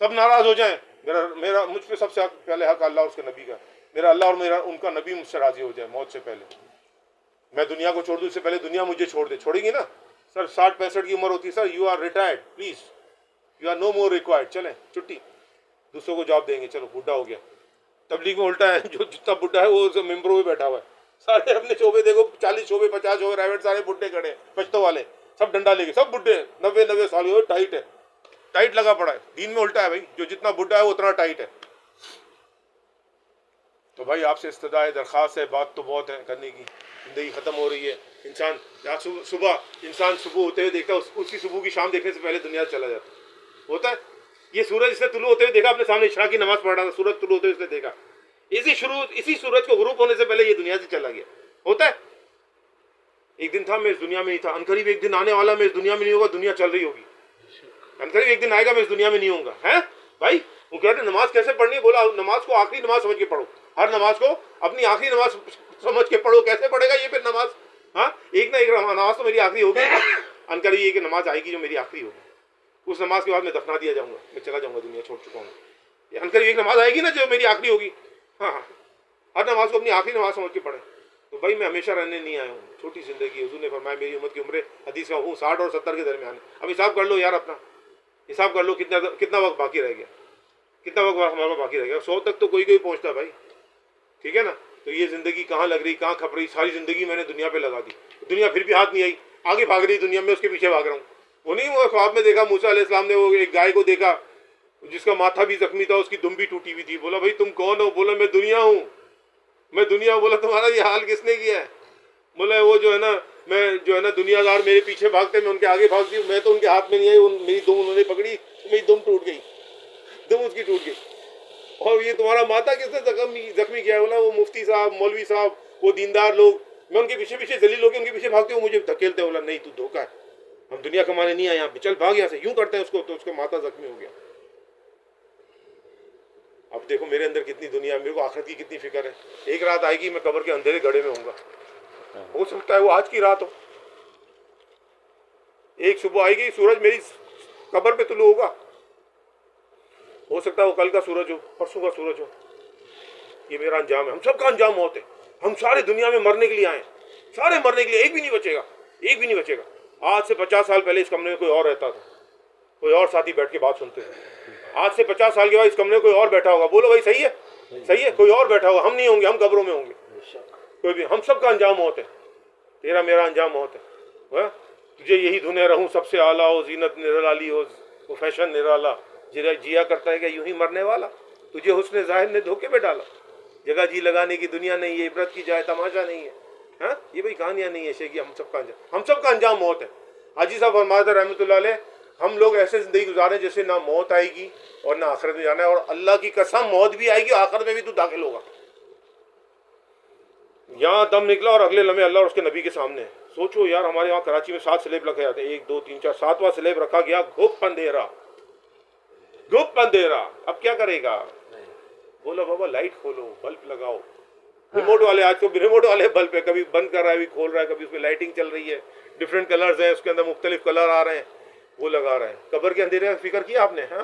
سب ناراض ہو جائیں، مجھ پہ سب سے پہلے حق اللہ اور اس کے نبی کا. میرا اللہ اور ان کا نبی مجھ سے راضی ہو جائے موت سے پہلے. میں دنیا کو چھوڑ دوں اس سے پہلے دنیا مجھے چھوڑ دے. چھوڑے گی نا سر؟ 60-65 کی عمر ہوتی ہے sir. You are retired please, you are no more required. چلیں چھٹی، دوسروں کو جاب دیں گے. چلو بڈھا ہو گیا. تبلیغ میں الٹا ہے، جو جتنا بڈھا ہے وہ ممبروں میں بیٹھا ہوا ہے. سارے اپنے شعبے دیکھو، 40 شعبے 50 شعبے پرائیویٹ، سارے بڈھے کھڑے ہیں پشتوں والے، سب ڈنڈا لے کے، سب بڈھے 90 سال ہوئے. ٹائٹ ہے، ٹائٹ لگا پڑا ہے. دین میں الٹا ہے بھائی، جو جتنا بڈھا ہے وہ اتنا ٹائٹ ہے. تو بھائی آپ سے استدعا ہے، درخواست ہے، بات تو بہت ہے کرنے کی. زندگی ختم ہو رہی ہے. انسان صبح ہوتے ہوئے دیکھتا ہے، اس کی صبح کی شام دیکھنے سے پہلے دنیا سے چلا جاتا ہوتا ہے. یہ سورج اس نے طلوع ہوتے ہوئے دیکھا، اپنے سامنے عشاء کی نماز پڑھ رہا تھا، سورج طلوع ہوتے ہوئے اس نے دیکھا، اسی سورج کو غروب ہونے سے پہلے یہ دنیا سے چلا گیا. ہوتا ہے. ایک دن تھا میں اس دنیا میں نہیں تھا، عنقریب ایک دن آنے والا میں اس دنیا میں نہیں ہوگا، دنیا چل رہی ہوگی. عنقریب ایک دن آئے گا میں اس دنیا میں نہیں ہوں گا. ہے بھائی وہ کہتے ہیں نماز کیسے پڑھنی ہے؟ بولا نماز کو آخری نماز سمجھ کے پڑھو. ہر نماز کو اپنی آخری نماز سمجھ کے پڑھو. کیسے پڑھے گا یہ پھر نماز؟ ہاں، ایک نہ ایک نماز تو میری آخری ہوگی. عنقریب یہ کہ نماز آئے گی جو میری آخری ہوگی. اس نماز کے بعد میں دفنا دیا جاؤں گا، میں چلا جاؤں گا، دنیا چھوڑ چکا ہوں. یہ عنقریب ایک نماز آئے گی نا جو میری آخری ہوگی. ہاں، ہر نماز کو اپنی آخری نماز سمجھ کے پڑھیں. تو بھائی میں ہمیشہ رہنے نہیں آیا ہوں، چھوٹی زندگی. حضور نے فرمایا میری امت کی عمر حدیث کا 60 اور 70 کے درمیان ہے. اب حساب کر لو یار، اپنا حساب کر لو کتنا وقت باقی رہ گیا، کتنا وقت ہمارا باقی رہ گیا. 100 تک تو کوئی پہنچتا بھائی. ٹھیک ہے نا. تو یہ زندگی کہاں لگ رہی، کہاں کھپ رہی. ساری زندگی میں نے دنیا پہ لگا دی، دنیا پھر بھی ہاتھ نہیں آئی. آگے بھاگ رہی دنیا میں، اس کے پیچھے بھاگ رہا ہوں. وہ نہیں، وہ خواب میں دیکھا موسیٰ علیہ السلام نے وہ ایک گائے کو دیکھا جس کا ماتھا بھی زخمی تھا، اس کی دم بھی ٹوٹی ہوئی تھی. بولا بھائی تم کون ہو؟ بولا میں دنیا ہوں، میں دنیا ہوں. بولا تمہارا یہ حال کس نے کیا ہے؟ بولا وہ جو ہے نا دنیا دار میرے پیچھے بھاگتے، میں ان کے آگے بھاگتی ہوں. میں تو ان کے ہاتھ میں نہیں آئی، میری دم انہوں نے پکڑی، میری دم ٹوٹ گئی، دم اس کی ٹوٹ گئی. اور یہ تمہارا ماتھا کس نے زخمی کیا ہے؟ بولا وہ مفتی صاحب، مولوی صاحب، وہ دیندار لوگ. میں ان کے پیچھے ذلیل ہو کے ان کے پیچھے بھاگتے ہوں، مجھے دھکیلتے. بولا نہیں تو دھوکہ ہے، ہم دنیا کمانے نہیں آئے یہاں پہ، چل بھاگ یہاں سے. یوں کرتے ہیں اس کو، تو اس کا ماتھا زخمی ہو گیا. اب دیکھو میرے اندر کتنی دنیا، میرے کو آخرت کی کتنی فکر ہے. ایک رات آئے گی میں قبر کے اندھیرے گڑھے میں ہوں گا، ہو سکتا ہے وہ آج کی رات ہو. ایک صبح آئے گی، سورج میری قبر پہ طلوع ہوگا، ہو سکتا ہے وہ کل کا سورج ہو، پرسوں کا سورج ہو. یہ میرا انجام ہے. ہم سب کا انجام موت ہے. ہم سارے دنیا میں مرنے کے لیے آئے ہیں، سارے مرنے کے لیے. ایک بھی نہیں بچے گا، ایک بھی نہیں بچے گا. آج سے 50 سال پہلے اس کمرے میں کوئی اور رہتا تھا، کوئی اور ساتھی بیٹھ کے بات سنتے تھے. آج سے 50 سال کے بعد اس کمرے میں کوئی اور بیٹھا ہوگا. بولو بھائی صحیح ہے، صحیح ہے. کوئی اور بیٹھا ہوگا، ہم نہیں ہوں گے، ہم قبروں میں ہوں گے. کوئی بھی، ہم سب کا انجام موت ہے. تیرا میرا انجام موت ہے. تجھے یہی دھنے رہوں سب سے اعلیٰ ہو، زینت نرالی ہو، وہ فیشن نرالا، جیا کرتا ہے کہ یوں ہی مرنے والا. تجھے حسن ظاہر نے دھوکے میں ڈالا. جگہ جی لگانے کی دنیا نہیں ہے، عبرت کی جائے تماشا نہیں ہے. ہاں، یہ بھائی کہانیاں نہیں ہے شیخی. ہم سب کا انجام موت ہے. حاجی صاحب فرماتے رحمۃ اللہ علیہ، ہم لوگ ایسے زندگی گزارے جیسے نہ موت آئے گی اور نہ آخرت میں جانا ہے. اور اللہ کی قسم موت بھی آئے گی، آخرت میں بھی تو داخل ہوگا. یہاں دم نکلا اور اگلے لمحے اللہ اور اس کے نبی کے سامنے. سوچو یار، ہمارے وہاں کراچی میں 7 سلیب رکھے جاتے ہیں، 1 2 3 4، 7واں سلیب رکھا گیا. گھپ اندھیرا. اب کیا کرے گا؟ بولا بابا لائٹ کھولو، بلب لگاؤ. ریموٹ والے آج کو ریموٹ والے بلب ہے، کبھی بند کر رہا ہے، کبھی کھول رہا ہے، کبھی اس میں لائٹنگ چل رہی ہے، ڈفرینٹ کلرز ہیں اس کے اندر، مختلف کلر آ رہے ہیں، وہ لگا رہے ہیں. قبر کے اندھیرے کا فکر کیا آپ نے؟ ہاں،